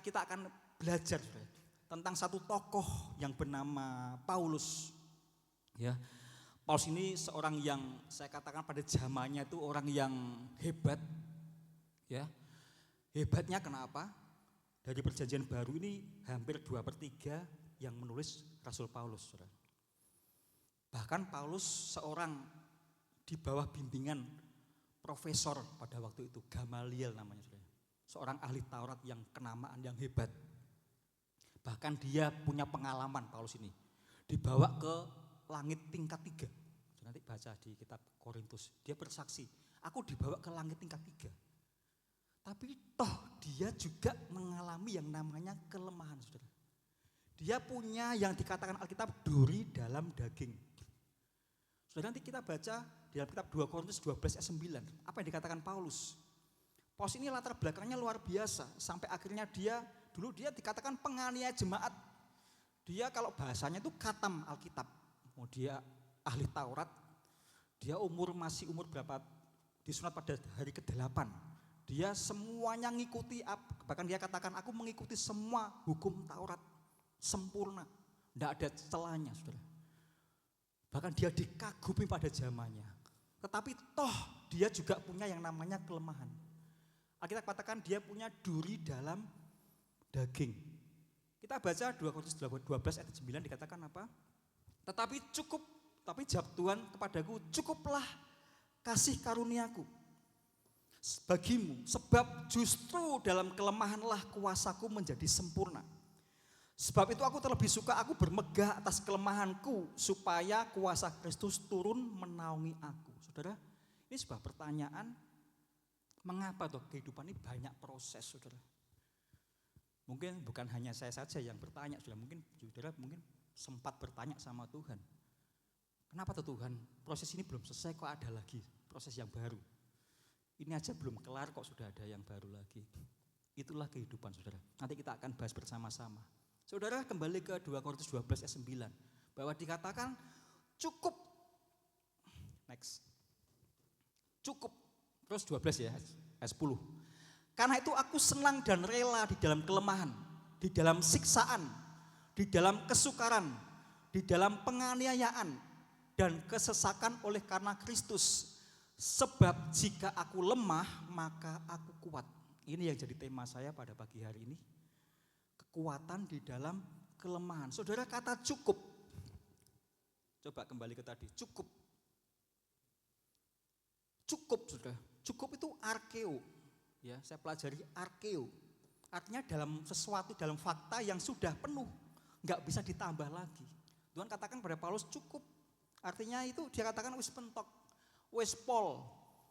kita akan belajar, saudara, tentang satu tokoh yang bernama Paulus. Ya, Paulus ini seorang yang saya katakan pada zamannya itu orang yang hebat. Ya, hebatnya kenapa? Dari perjanjian baru ini hampir 2/3 yang menulis Rasul Paulus, saudara. Bahkan Paulus seorang di bawah bimbingan profesor pada waktu itu, Gamaliel namanya, saudara. Seorang ahli Taurat yang kenamaan, yang hebat. Bahkan dia punya pengalaman, Paulus ini. Dibawa ke langit tingkat 3. Nanti baca di kitab Korintus. Dia bersaksi, aku dibawa ke langit tingkat 3. Tapi toh dia juga mengalami yang namanya kelemahan, saudara. Dia punya yang dikatakan Alkitab duri dalam daging. Saudara, nanti kita baca di dalam kitab 2 Korintus 12 ayat 9. Apa yang dikatakan Paulus? Paulus ini latar belakangnya luar biasa. Sampai akhirnya dulu dia dikatakan penganiaya jemaat. Dia kalau bahasanya itu khatam Alkitab. Oh, dia ahli Taurat. Dia masih umur berapa? Disunat pada hari ke-8. Dia semuanya ngikuti, bahkan dia katakan aku mengikuti semua hukum Taurat. Sempurna. Tidak ada celahnya, saudara. Bahkan dia dikagumi pada zamannya. Tetapi toh dia juga punya yang namanya kelemahan. Kita katakan dia punya duri dalam daging. Kita baca 2 Korintus 12 ayat 9 dikatakan apa? Tapi jawab Tuhan kepadaku, cukuplah kasih karuniaku bagimu, sebab justru dalam kelemahanlah kuasaku menjadi sempurna. Sebab itu aku terlebih suka aku bermegah atas kelemahanku, supaya kuasa Kristus turun menaungi aku. Saudara, ini sebuah pertanyaan, mengapa toh kehidupan ini banyak proses, saudara? Mungkin bukan hanya saya saja yang bertanya, saudara mungkin sempat bertanya sama Tuhan. Kenapa tuh Tuhan, proses ini belum selesai kok ada lagi proses yang baru. Ini aja belum kelar kok sudah ada yang baru lagi. Itulah kehidupan, saudara. Nanti kita akan bahas bersama-sama. Saudara, kembali ke 2 Korintus 12 ayat 9. Bahwa dikatakan cukup. Next. Cukup. Terus 12 ya, ayat 10. Karena itu aku senang dan rela di dalam kelemahan, di dalam siksaan, di dalam kesukaran, di dalam penganiayaan, dan kesesakan oleh karena Kristus. Sebab jika aku lemah, maka aku kuat. Ini yang jadi tema saya pada pagi hari ini. Kekuatan di dalam kelemahan. Saudara, kata cukup. Coba kembali ke tadi, cukup. Cukup, saudara. Cukup itu arkeo. Ya, saya pelajari arkeo. Artinya dalam sesuatu, dalam fakta yang sudah penuh. Enggak bisa ditambah lagi. Tuhan katakan pada Paulus cukup. Artinya itu dia katakan wis pentok, wis pol,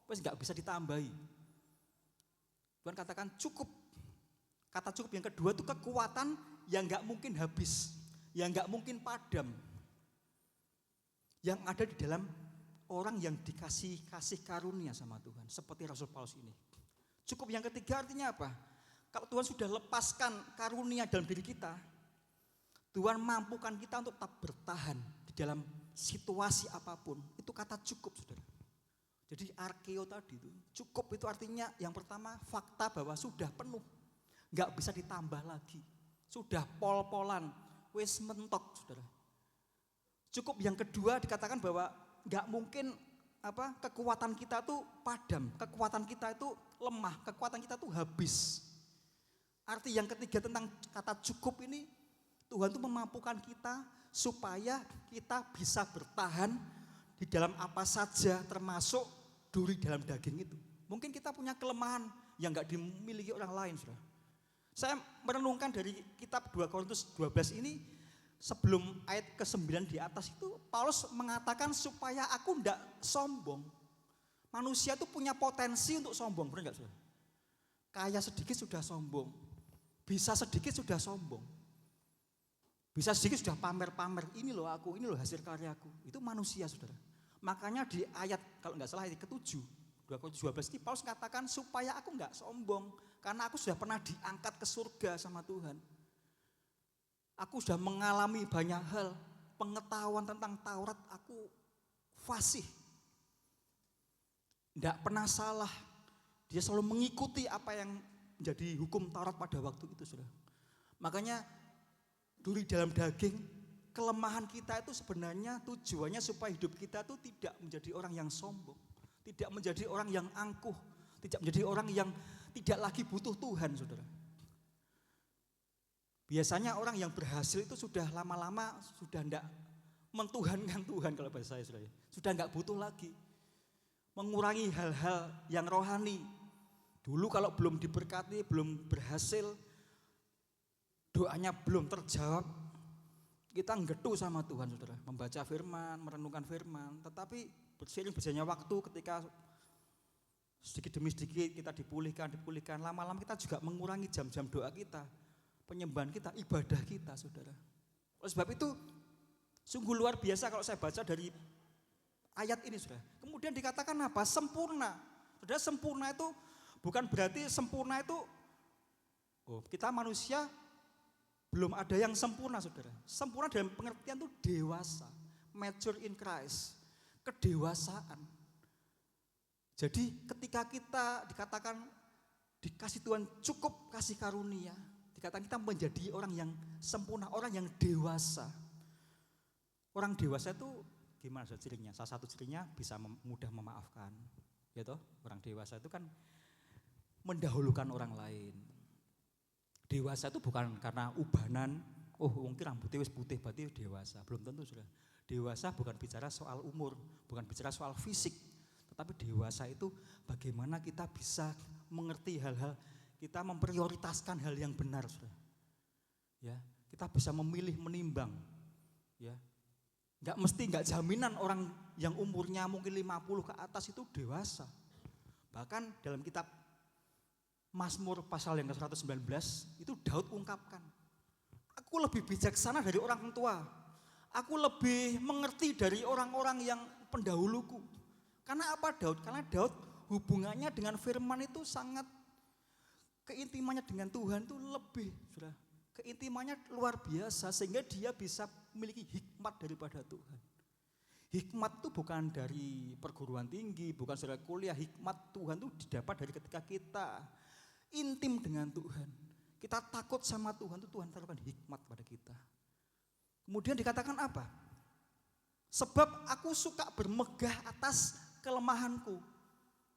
wis enggak bisa ditambahi. Tuhan katakan cukup. Kata cukup yang kedua itu kekuatan yang enggak mungkin habis, yang enggak mungkin padam. Yang ada di dalam orang yang dikasih kasih karunia sama Tuhan, seperti Rasul Paulus ini. Cukup yang ketiga artinya apa? Kalau Tuhan sudah lepaskan karunia dalam diri kita, Tuhan mampukan kita untuk tetap bertahan di dalam situasi apapun. Itu kata cukup, saudara. Jadi arkeo tadi itu, cukup itu artinya yang pertama fakta bahwa sudah penuh, nggak bisa ditambah lagi, sudah pol-polan, wis mentok, saudara. Cukup yang kedua dikatakan bahwa nggak mungkin kekuatan kita tuh padam, kekuatan kita itu lemah, kekuatan kita tuh habis. Arti yang ketiga tentang kata cukup ini, Tuhan tuh memampukan kita supaya kita bisa bertahan di dalam apa saja, termasuk duri dalam daging itu. Mungkin kita punya kelemahan yang gak dimiliki orang lain, saudara. Saya merenungkan dari kitab 2 Korintus 12 ini, sebelum ayat ke-9 di atas itu, Paulus mengatakan supaya aku ndak sombong. Manusia itu punya potensi untuk sombong, benar gak, saudara? Kaya sedikit sudah sombong, bisa sedikit sudah sombong. Bisa sedikit sudah pamer-pamer, ini loh aku, ini loh hasil karyaku. Itu manusia, saudara. Makanya di ayat, kalau nggak salah ayat ke-7, 2 Korintus 12 ini Paulus katakan supaya aku nggak sombong. Karena aku sudah pernah diangkat ke surga sama Tuhan. Aku sudah mengalami banyak hal, pengetahuan tentang Taurat aku fasih. Nggak pernah salah. Dia selalu mengikuti apa yang menjadi hukum Taurat pada waktu itu, saudara. Makanya duri dalam daging, kelemahan kita itu sebenarnya tujuannya supaya hidup kita itu tidak menjadi orang yang sombong, tidak menjadi orang yang angkuh, tidak menjadi orang yang tidak lagi butuh Tuhan, saudara. Biasanya orang yang berhasil itu sudah lama-lama sudah tidak mentuhankan Tuhan kalau bahasa saya, saudara. Sudah enggak butuh lagi, mengurangi hal-hal yang rohani. Dulu kalau belum diberkati, belum berhasil, doanya belum terjawab, kita nggetu sama Tuhan, saudara. Membaca firman, merenungkan firman. Tetapi seiring berjalannya waktu, ketika sedikit demi sedikit kita dipulihkan, lama-lama kita juga mengurangi jam-jam doa kita, penyembahan kita, ibadah kita, saudara. Oleh sebab itu, sungguh luar biasa kalau saya baca dari ayat ini saudara. Kemudian dikatakan apa? Sempurna. Saudara, sempurna itu bukan berarti sempurna itu kita manusia belum ada yang sempurna saudara. Sempurna dalam pengertian itu dewasa, mature in Christ, kedewasaan. Jadi ketika kita dikatakan dikasih Tuhan cukup kasih karunia, dikatakan kita menjadi orang yang sempurna, orang yang dewasa. Orang dewasa itu gimana cirinya? Salah satu cirinya bisa mudah memaafkan. Ya toh, orang dewasa itu kan mendahulukan orang lain. Dewasa itu bukan karena ubanan, mungkin rambutnya wis putih berarti dewasa. Belum tentu sudah. Dewasa bukan bicara soal umur, bukan bicara soal fisik. Tetapi dewasa itu bagaimana kita bisa mengerti hal-hal, kita memprioritaskan hal yang benar sudah. Ya, kita bisa memilih menimbang. Ya. Enggak jaminan orang yang umurnya mungkin 50 ke atas itu dewasa. Bahkan dalam kitab Mazmur pasal yang ke-119 itu Daud ungkapkan, aku lebih bijaksana dari orang tua, aku lebih mengerti dari orang-orang yang pendahuluku. Karena apa Daud? Karena Daud hubungannya dengan firman itu sangat, keintimannya dengan Tuhan itu lebih, sudah keintimannya luar biasa sehingga dia bisa memiliki hikmat daripada Tuhan. Hikmat itu bukan dari perguruan tinggi, bukan saudara kuliah. Hikmat Tuhan itu didapat dari ketika kita intim dengan Tuhan. Kita takut sama Tuhan, itu Tuhan taruhkan hikmat pada kita. Kemudian dikatakan apa? Sebab aku suka bermegah atas kelemahanku.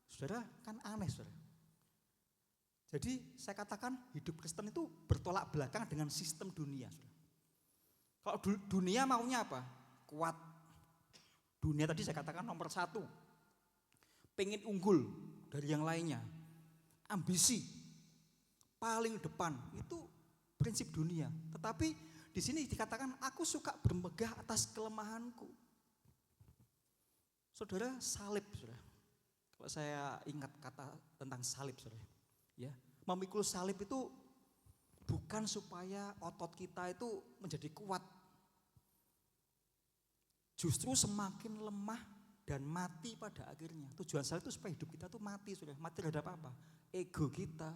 Saudara, kan aneh saudara. Jadi saya katakan hidup Kristen itu bertolak belakang dengan sistem dunia. Saudara. Kalau dunia maunya apa? Kuat. Dunia tadi saya katakan nomor 1. Pengen unggul dari yang lainnya. Ambisi. Paling depan itu prinsip dunia. Tetapi di sini dikatakan aku suka bermegah atas kelemahanku. Saudara, salib saudara. Kalau saya ingat kata tentang salib saudara, ya, memikul salib itu bukan supaya otot kita itu menjadi kuat. Justru semakin lemah dan mati pada akhirnya. Tujuan salib itu supaya hidup kita tuh mati saudara. Mati terhadap apa? Ego kita,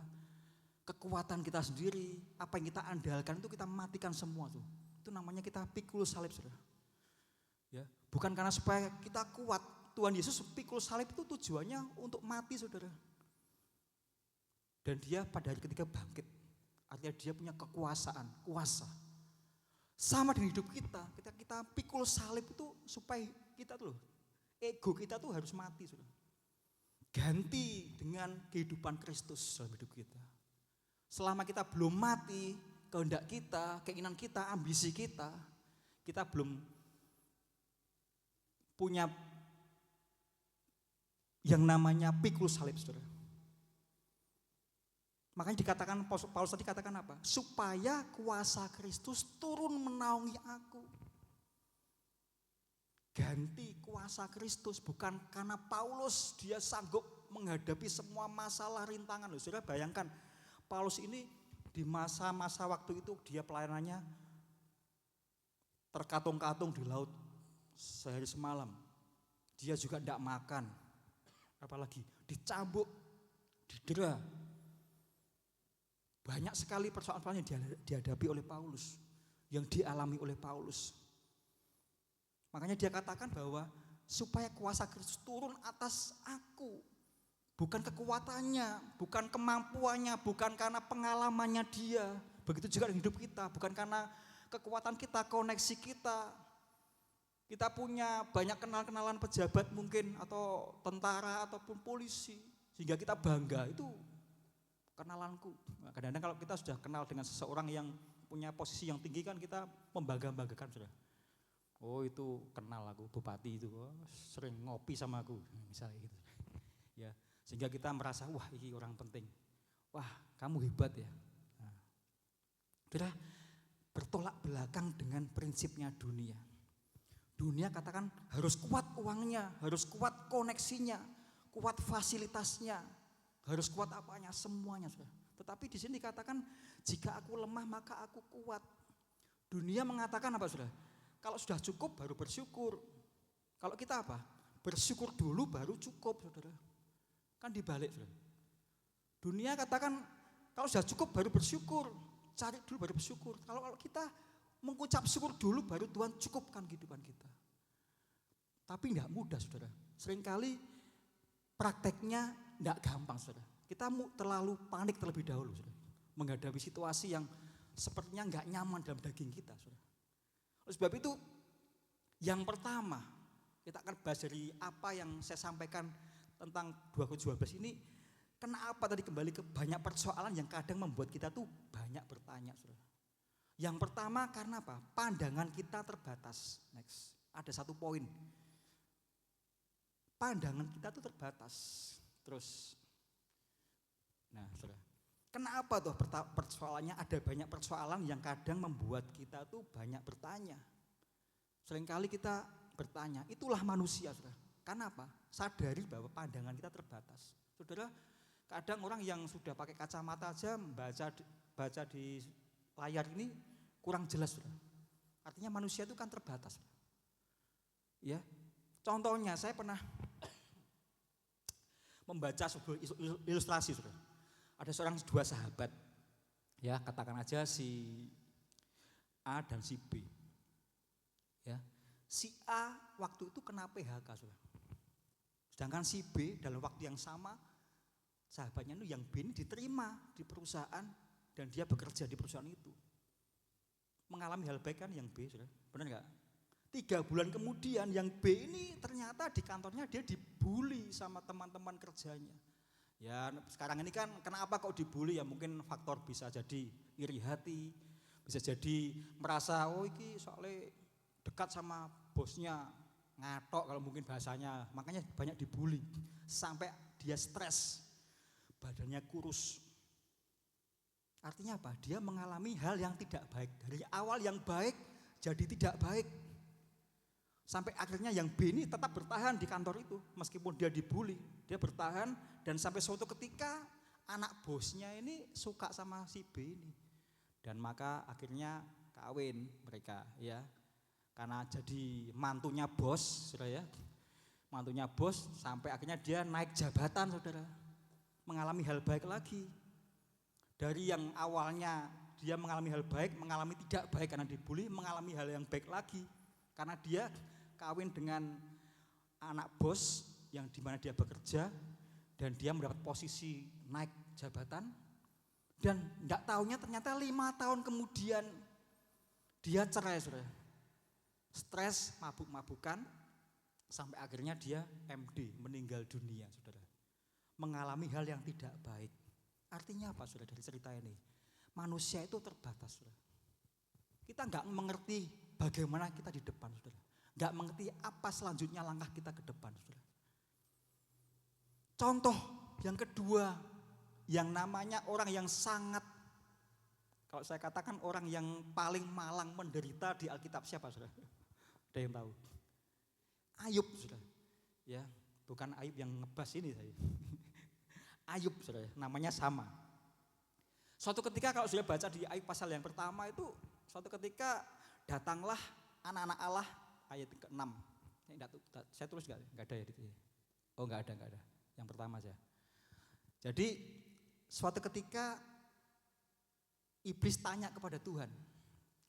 kekuatan kita sendiri, apa yang kita andalkan itu kita matikan semua tuh. Itu namanya kita pikul salib saudara. Ya, bukan karena supaya kita kuat. Tuhan Yesus pikul salib itu tujuannya untuk mati saudara. Dan dia pada hari ketiga bangkit. Artinya dia punya kekuasaan, kuasa. Sama dengan hidup kita, ketika kita pikul salib itu supaya kita tuh, ego kita tuh harus mati saudara. Ganti dengan kehidupan Kristus dalam hidup kita. Selama kita belum mati, kehendak kita, keinginan kita, ambisi kita, kita belum punya yang namanya pikul salib saudara. Makanya dikatakan, Paulus tadi katakan apa? Supaya kuasa Kristus turun menaungi aku. Ganti kuasa Kristus, bukan karena Paulus dia sanggup menghadapi semua masalah rintangan. Loh, saudara bayangkan, Paulus ini di masa-masa waktu itu dia pelayanannya terkatung-katung di laut sehari semalam. Dia juga tidak makan, apalagi dicambuk, didera. Banyak sekali persoalan-persoalan yang dihadapi oleh Paulus, yang dialami oleh Paulus. Makanya dia katakan bahwa supaya kuasa Kristus turun atas aku. Bukan kekuatannya, bukan kemampuannya, bukan karena pengalamannya dia. Begitu juga dengan hidup kita, bukan karena kekuatan kita, koneksi kita. Kita punya banyak kenalan-kenalan pejabat mungkin, atau tentara, ataupun polisi. Sehingga kita bangga, itu kenalanku. Nah, kadang-kadang kalau kita sudah kenal dengan seseorang yang punya posisi yang tinggi kan kita membangga-banggakan sudah. Oh itu kenal aku, bupati itu, sering ngopi sama aku, misalnya gitu. Ya, sehingga kita merasa wah ini orang penting. Wah kamu hebat ya. Nah, sudah bertolak belakang dengan prinsipnya dunia. Dunia katakan harus kuat uangnya, harus kuat koneksinya, kuat fasilitasnya, harus kuat apanya, semuanya sudah. Tetapi di sini dikatakan jika aku lemah maka aku kuat. Dunia mengatakan apa sudah? Kalau sudah cukup baru bersyukur. Kalau kita apa? bersyukur dulu baru cukup, saudara. Kan dibalik, saudara. Dunia katakan kalau sudah cukup baru bersyukur, cari dulu baru bersyukur. Kalau kita mengucap syukur dulu baru Tuhan cukupkan kehidupan kita. Tapi tidak mudah, saudara. Seringkali prakteknya tidak gampang, saudara. Kita terlalu panik terlebih dahulu, saudara, menghadapi situasi yang sepertinya nggak nyaman dalam daging kita, saudara. Oleh sebab itu, yang pertama kita akan bahas dari apa yang saya sampaikan tentang 2 Korintus 12 ini. Kenapa tadi kembali ke banyak persoalan yang kadang membuat kita tuh banyak bertanya, saudara. Yang pertama karena apa? Pandangan kita terbatas. Next, ada satu poin. Pandangan kita tuh terbatas. Terus, nah saudara, kenapa tuh persoalannya ada banyak persoalan yang kadang membuat kita tuh banyak bertanya. Seringkali kita bertanya, itulah manusia, saudara. Karena apa? Sadari bahwa pandangan kita terbatas. Saudara, kadang orang yang sudah pakai kacamata aja baca di layar ini kurang jelas, saudara. Artinya manusia itu kan terbatas. Ya. Contohnya saya pernah membaca sebuah ilustrasi, saudara. Ada dua sahabat. Ya, katakan aja si A dan si B. Ya. Si A waktu itu kena PHK, saudara. Sedangkan si B dalam waktu yang sama sahabatnya itu yang B ini diterima di perusahaan dan dia bekerja di perusahaan itu. Mengalami hal baik kan yang B, saudara? Benar nggak? 3 bulan kemudian yang B ini ternyata di kantornya dia dibully sama teman-teman kerjanya. Ya sekarang ini kan kenapa kok dibully ya, mungkin faktor bisa jadi iri hati, bisa jadi merasa oh ini soalnya dekat sama bosnya, ngatok kalau mungkin bahasanya, makanya banyak dibully sampai dia stres. Badannya kurus. Artinya apa? Dia mengalami hal yang tidak baik. Dari awal yang baik jadi tidak baik. Sampai akhirnya yang B ini tetap bertahan di kantor itu. Meskipun dia dibully, dia bertahan. Dan sampai suatu ketika anak bosnya ini suka sama si B ini. Dan maka akhirnya kawin mereka, ya. Karena jadi mantunya bos, saudara ya. Mantunya bos sampai akhirnya dia naik jabatan, saudara. Mengalami hal baik lagi. Dari yang awalnya dia mengalami hal baik, mengalami tidak baik karena dibully, mengalami hal yang baik lagi. Karena dia kawin dengan anak bos yang dimana dia bekerja dan dia mendapat posisi naik jabatan. Dan tidak tahunya ternyata 5 tahun kemudian dia cerai, saudara. Stres, mabuk-mabukan, sampai akhirnya dia MD, meninggal dunia, saudara. Mengalami hal yang tidak baik. Artinya apa, saudara, dari cerita ini? Manusia itu terbatas, saudara. Kita nggak mengerti bagaimana kita di depan, saudara. Nggak mengerti apa selanjutnya langkah kita ke depan, saudara. Contoh yang kedua, yang namanya orang yang sangat, kalau saya katakan orang yang paling malang menderita di Alkitab, siapa, saudara? Ada yang tahu? Ayub, saudara. Ya, bukan Ayub yang ngebas ini saya. Ayub, saudara, namanya sama. Suatu ketika kalau sudah baca di Ayub pasal yang pertama itu, suatu ketika datanglah anak-anak Allah, ayat ke-6. Saya tulis enggak ada ya? Oh enggak ada. Yang pertama saja. Jadi suatu ketika iblis tanya kepada Tuhan.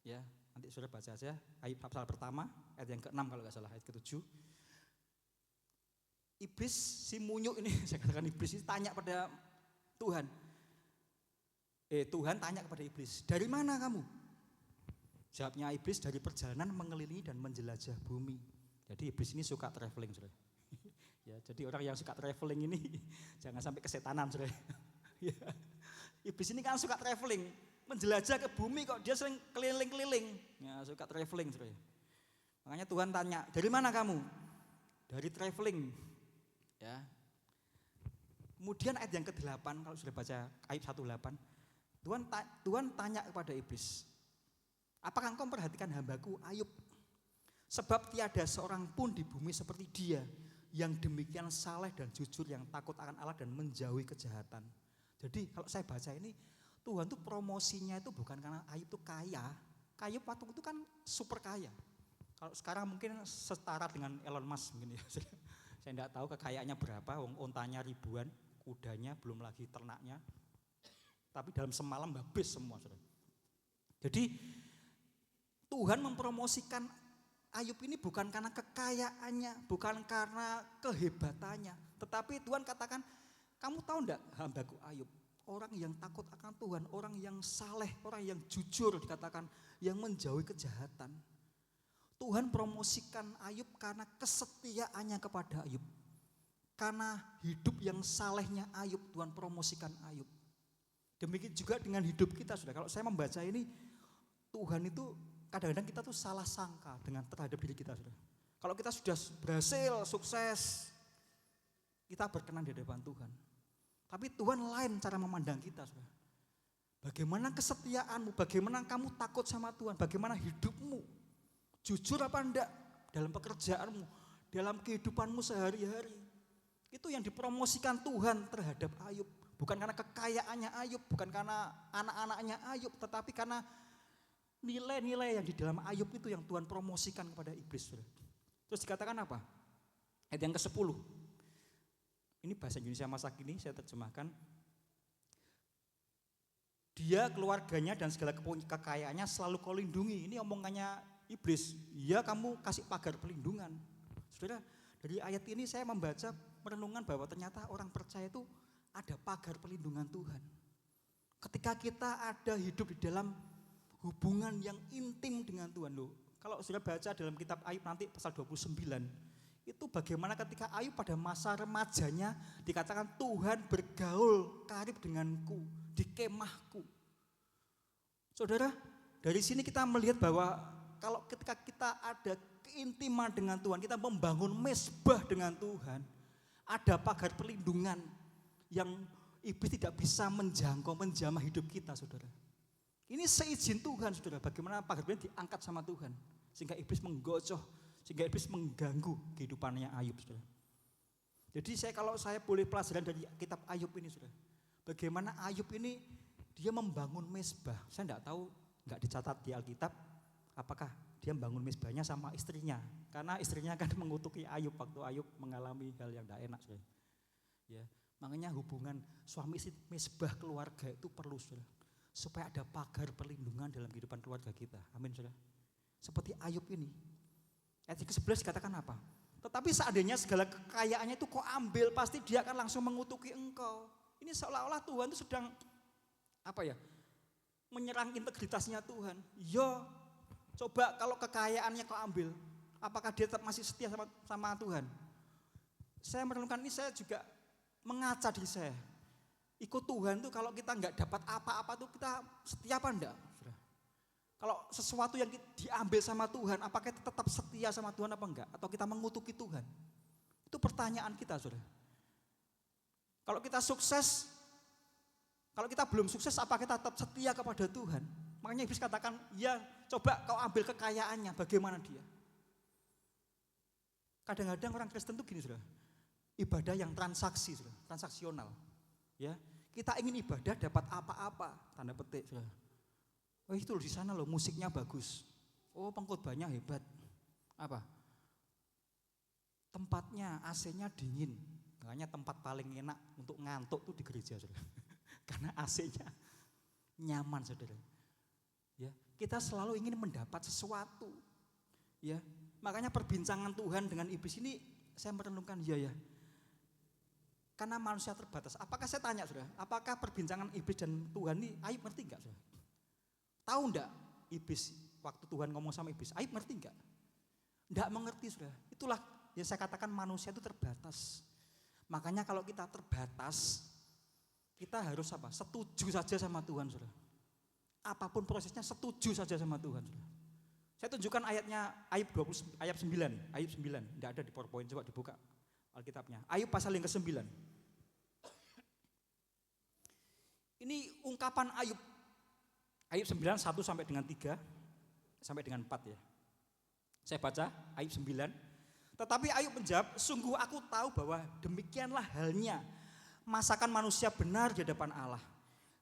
Ya, nanti sudah baca saja Ayub pasal pertama ayat yang ke-6 kalau enggak salah, ayat ke-7. Iblis, si munyuk ini, saya katakan iblis ini tanya pada Tuhan. Tuhan tanya kepada iblis, dari mana kamu? Jawabnya iblis, dari perjalanan mengelilingi dan menjelajah bumi. Jadi iblis ini suka traveling, saudara. Ya, jadi orang yang suka traveling ini jangan sampai kesetanan, saudara. Ya. Iblis ini kan suka traveling, menjelajah ke bumi kok, dia sering keliling-keliling. Ya, suka traveling, saudara. Makanya Tuhan tanya, dari mana kamu? Dari traveling. Ya. Kemudian ayat yang ke-8 kalau sudah baca Ayub 1:8, Tuhan tanya kepada iblis, apakah engkau memperhatikan hambaku Ayub? Sebab tiada seorang pun di bumi seperti dia yang demikian saleh dan jujur, yang takut akan Allah dan menjauhi kejahatan. Jadi kalau saya baca ini, Tuhan tuh promosinya itu bukan karena Ayub tuh kaya. Ayub waktu itu kan super kaya. Kalau sekarang mungkin setara dengan Elon Musk mungkin ya. Saya tidak tahu kekayaannya berapa, ontanya ribuan, kudanya belum lagi ternaknya. Tapi dalam semalam habis semua, saudara. Jadi Tuhan mempromosikan Ayub ini bukan karena kekayaannya, bukan karena kehebatannya. Tetapi Tuhan katakan, kamu tahu enggak hambaku Ayub? Orang yang takut akan Tuhan, orang yang saleh, orang yang jujur dikatakan, yang menjauhi kejahatan. Tuhan promosikan Ayub karena kesetiaannya kepada Ayub. Karena hidup yang salehnya Ayub, Tuhan promosikan Ayub. Demikian juga dengan hidup kita, saudara. Kalau saya membaca ini, Tuhan itu kadang-kadang kita tuh salah sangka dengan terhadap diri kita, saudara. Kalau kita sudah berhasil, sukses, kita berkenan di hadapan Tuhan. Tapi Tuhan lain cara memandang kita, saudara. Bagaimana kesetiaanmu, bagaimana kamu takut sama Tuhan, bagaimana hidupmu, jujur apa enggak dalam pekerjaanmu, dalam kehidupanmu sehari-hari. Itu yang dipromosikan Tuhan terhadap Ayub. Bukan karena kekayaannya Ayub, bukan karena anak-anaknya Ayub, tetapi karena nilai-nilai yang di dalam Ayub itu yang Tuhan promosikan kepada iblis. Saudara. Terus dikatakan apa? Ayat yang ke-10. Ini bahasa Indonesia masa kini saya terjemahkan. Dia, keluarganya dan segala kekayaannya selalu kau lindungi. Ini omongannya iblis. Ya, kamu kasih pagar pelindungan. Saudara, dari ayat ini saya membaca merenungan bahwa ternyata orang percaya itu ada pagar pelindungan Tuhan. Ketika kita ada hidup di dalam hubungan yang intim dengan Tuhan. Loh, kalau sudah baca dalam kitab Ayub nanti pasal 29, itu bagaimana ketika Ayub pada masa remajanya dikatakan Tuhan bergaul karib denganku di kemahku. Saudara, dari sini kita melihat bahwa kalau ketika kita ada keintiman dengan Tuhan, kita membangun mezbah dengan Tuhan, ada pagar pelindungan yang iblis tidak bisa menjangkau, menjamah hidup kita, saudara. Ini seizin Tuhan, saudara, bagaimana pagar pelindungan diangkat sama Tuhan, sehingga iblis menggocoh, sehingga iblis mengganggu kehidupannya Ayub, saudara. Jadi kalau saya boleh pelajaran dari kitab Ayub ini, saudara, bagaimana Ayub ini dia membangun mezbah. Saya enggak tahu, enggak dicatat di Alkitab, apakah dia membangun mezbahnya sama istrinya. Karena istrinya kan mengutuki Ayub waktu Ayub mengalami hal yang enggak enak, saudara. Ya, makanya hubungan suami istri mezbah keluarga itu perlu, saudara. Supaya ada pagar perlindungan dalam kehidupan keluarga kita. Amin, saudara. Seperti Ayub ini. Ayat ke-11 dikatakan apa? Tetapi seandainya segala kekayaannya itu kau ambil, pasti dia akan langsung mengutuki engkau. Ini seolah-olah Tuhan itu sedang menyerang integritasnya Tuhan. Yo, coba kalau kekayaannya kau ambil, apakah dia tetap masih setia sama Tuhan? Saya merenungkan ini, saya juga mengaca diri saya. Ikut Tuhan tuh kalau kita nggak dapat apa-apa tuh kita setia apa enggak? Kalau sesuatu yang diambil sama Tuhan, apakah kita tetap setia sama Tuhan apa enggak? Atau kita mengutuki Tuhan? Itu pertanyaan kita, saudara. Kalau kita sukses, kalau kita belum sukses, apakah kita tetap setia kepada Tuhan? Makanya iblis katakan, ya coba kau ambil kekayaannya, bagaimana dia? Kadang-kadang orang Kristen tuh gini, saudara. Ibadah yang transaksi, saudara, transaksional. Ya, kita ingin ibadah dapat apa-apa, tanda petik, saudara. Oh itu loh di sana loh musiknya bagus. Oh pengkhotbahnya hebat. Apa? Tempatnya AC-nya dingin. Makanya tempat paling enak untuk ngantuk tuh di gereja, saudara. Karena AC-nya nyaman, saudara. Ya, kita selalu ingin mendapat sesuatu. Ya, makanya perbincangan Tuhan dengan iblis ini saya merenungkan ya. Karena manusia terbatas. Apakah saya tanya, saudara? Apakah perbincangan iblis dan Tuhan ini Ayub ngerti enggak, saudara? Tahu enggak iblis waktu Tuhan ngomong sama iblis, Ayub ngerti enggak? Enggak mengerti, saudara. Itulah yang saya katakan manusia itu terbatas. Makanya kalau kita terbatas, kita harus apa? Setuju saja sama Tuhan, saudara. Apapun prosesnya setuju saja sama Tuhan, saudara. Saya tunjukkan ayatnya Ayub 20, ayat 9, Ayub 9, enggak ada di PowerPoint, coba dibuka Alkitabnya. Ayub pasal yang ke-9. Ini ungkapan Ayub. Ayub 9, 1 sampai dengan 3, sampai dengan 4 ya. Saya baca Ayub 9. Tetapi Ayub menjawab, sungguh aku tahu bahwa demikianlah halnya masakan manusia benar di hadapan Allah.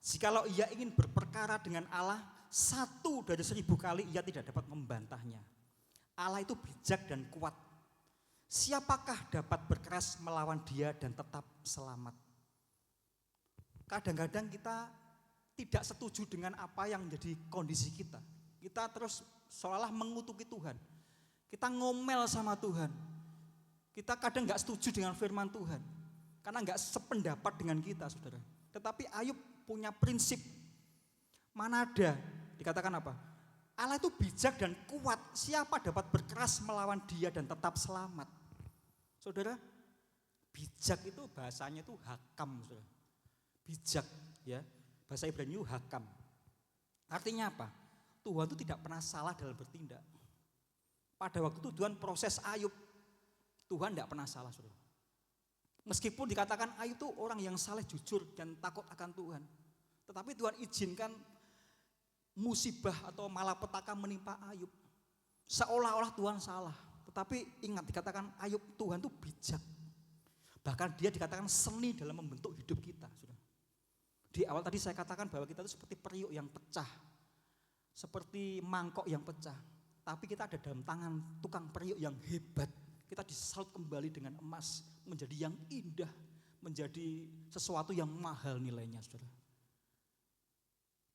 Jikalau ia ingin berperkara dengan Allah, 1 dari 1000 kali ia tidak dapat membantahnya. Allah itu bijak dan kuat, Siapakah dapat berkeras melawan dia dan tetap selamat? Kadang-kadang kita tidak setuju dengan apa yang menjadi kondisi kita. Kita terus seolah mengutuki Tuhan. Kita ngomel sama Tuhan. Kita kadang gak setuju dengan firman Tuhan. Karena gak sependapat dengan kita, saudara. Tetapi Ayub punya prinsip. Mana ada, dikatakan apa? Allah itu bijak dan kuat. Siapa dapat berkeras melawan dia dan tetap selamat? Saudara, bijak itu bahasanya itu hakam, saudara. Bijak, ya. Bahasa Ibrani itu hakam. Artinya apa? Tuhan itu tidak pernah salah dalam bertindak. Pada waktu itu Tuhan proses Ayub, Tuhan tidak pernah salah, saudara. Meskipun dikatakan Ayub itu orang yang saleh, jujur dan takut akan Tuhan. Tetapi Tuhan izinkan musibah atau malapetaka menimpa Ayub. Seolah-olah Tuhan salah. Tetapi ingat dikatakan Ayub, Tuhan itu bijak. Bahkan dia dikatakan seni dalam membentuk hidup kita, saudara. Di awal tadi saya katakan bahwa kita itu seperti periuk yang pecah. Seperti mangkok yang pecah. Tapi kita ada dalam tangan tukang periuk yang hebat. Kita disalut kembali dengan emas. Menjadi yang indah. Menjadi sesuatu yang mahal nilainya, saudara.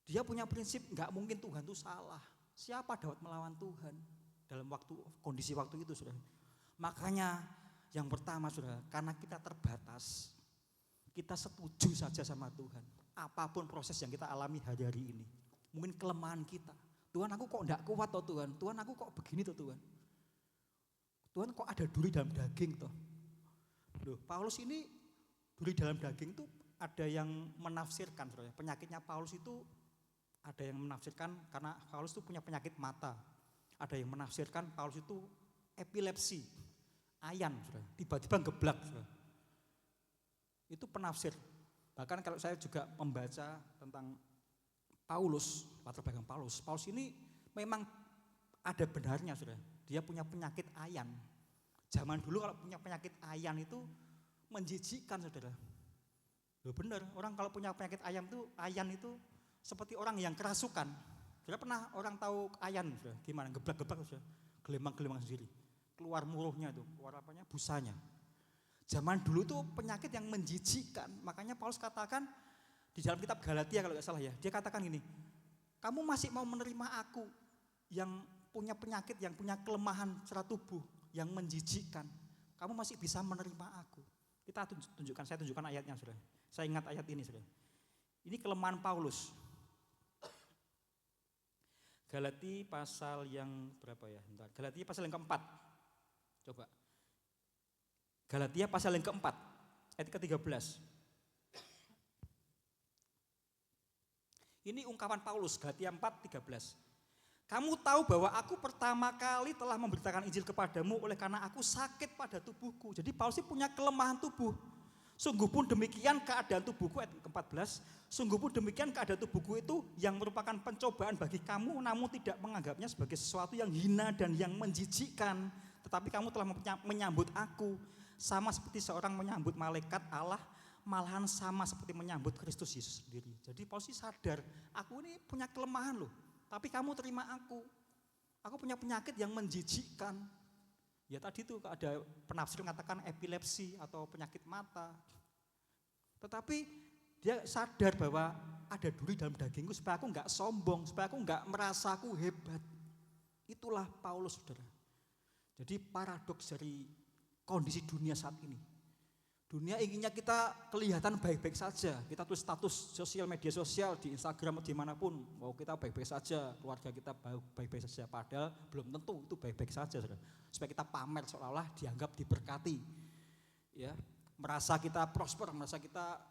Dia punya prinsip gak mungkin Tuhan itu salah. Siapa dapat melawan Tuhan dalam kondisi waktu itu, saudara. Makanya yang pertama, saudara, karena kita terbatas, kita setuju saja sama Tuhan. Apapun proses yang kita alami hari-hari ini. Mungkin kelemahan kita. Tuhan, aku kok enggak kuat toh Tuhan. Tuhan, aku kok begini toh Tuhan. Tuhan, kok ada duri dalam daging toh. Loh, Paulus ini duri dalam daging tuh ada yang menafsirkan, saudara. Penyakitnya Paulus itu ada yang menafsirkan karena Paulus itu punya penyakit mata. Ada yang menafsirkan Paulus itu epilepsi, ayan, saudara. Tiba-tiba geblak, saudara. Itu penafsir. Bahkan kalau saya juga membaca tentang Paulus, latar belakang Paulus. Paulus ini memang ada benarnya, saudara. Dia punya penyakit ayan. Zaman dulu kalau punya penyakit ayan itu menjijikkan, saudara. Loh benar, orang kalau punya penyakit ayan itu seperti orang yang kerasukan. Saudara pernah orang tahu ayan, saudara? Gimana? Geblak-geblak, saudara. Gelemang-gelemang sendiri. Keluar muruhnya itu, keluar apanya? Busanya. Zaman dulu tuh penyakit yang menjijikkan. Makanya Paulus katakan di dalam kitab Galatia kalau nggak salah ya, dia katakan ini, kamu masih mau menerima aku yang punya penyakit, yang punya kelemahan secara tubuh, yang menjijikkan. Kamu masih bisa menerima aku. Kita saya tunjukkan ayatnya, saudara. Saya ingat ayat ini, saudara. Ini kelemahan Paulus. Galatia pasal yang berapa ya? Bentar. Galatia pasal yang keempat. Coba. Galatia pasal yang keempat, ayat ke-13. Ini ungkapan Paulus, Galatia 4:13. Kamu tahu bahwa aku pertama kali telah memberitakan Injil kepadamu oleh karena aku sakit pada tubuhku. Jadi Paulus punya kelemahan tubuh. Sungguh pun demikian keadaan tubuhku, ayat ke-14. Sungguh pun demikian keadaan tubuhku itu yang merupakan pencobaan bagi kamu, namun tidak menganggapnya sebagai sesuatu yang hina dan yang menjijikkan. Tetapi kamu telah menyambut aku. Sama seperti seorang menyambut malaikat Allah, malahan sama seperti menyambut Kristus Yesus sendiri. Jadi Paulus sadar, aku ini punya kelemahan loh, tapi kamu terima aku. Aku punya penyakit yang menjijikkan. Ya tadi tuh ada penafsir mengatakan epilepsi atau penyakit mata. Tetapi dia sadar bahwa ada duri dalam dagingku supaya aku enggak sombong, supaya aku enggak merasa aku hebat. Itulah Paulus, saudara. Jadi paradoks dari kondisi dunia saat ini. Dunia inginnya kita kelihatan baik-baik saja. Kita tulis status media sosial di Instagram atau dimanapun. Mau kita baik-baik saja, keluarga kita baik-baik saja. Padahal belum tentu itu baik-baik saja. Saudara. Supaya kita pamer seolah-olah dianggap diberkati. Ya, merasa kita prosper, merasa kita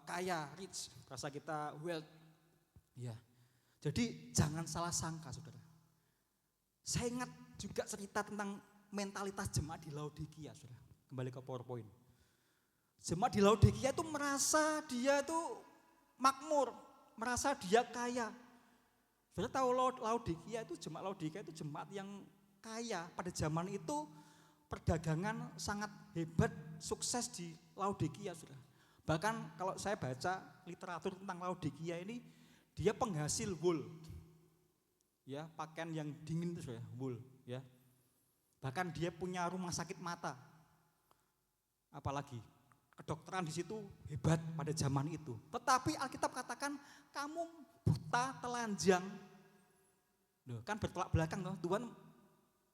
kaya, rich, merasa kita wealth. Ya. Jadi jangan salah sangka, saudara. Saya ingat juga cerita tentang mentalitas jemaat di Laodikia, saudara. Kembali ke PowerPoint. Jemaat di Laodikia itu merasa dia itu makmur, merasa dia kaya. Saudara tahu Laodikia itu jemaat yang kaya. Pada zaman itu perdagangan sangat hebat, sukses di Laodikia, saudara. Bahkan kalau saya baca literatur tentang Laodikia ini, dia penghasil wool. Ya, pakaian yang dingin itu, saudara, wool, ya. Bahkan dia punya rumah sakit mata. Apalagi kedokteran di situ hebat pada zaman itu. Tetapi Alkitab katakan kamu buta, telanjang. Loh, kan bertolak belakang toh. Tuhan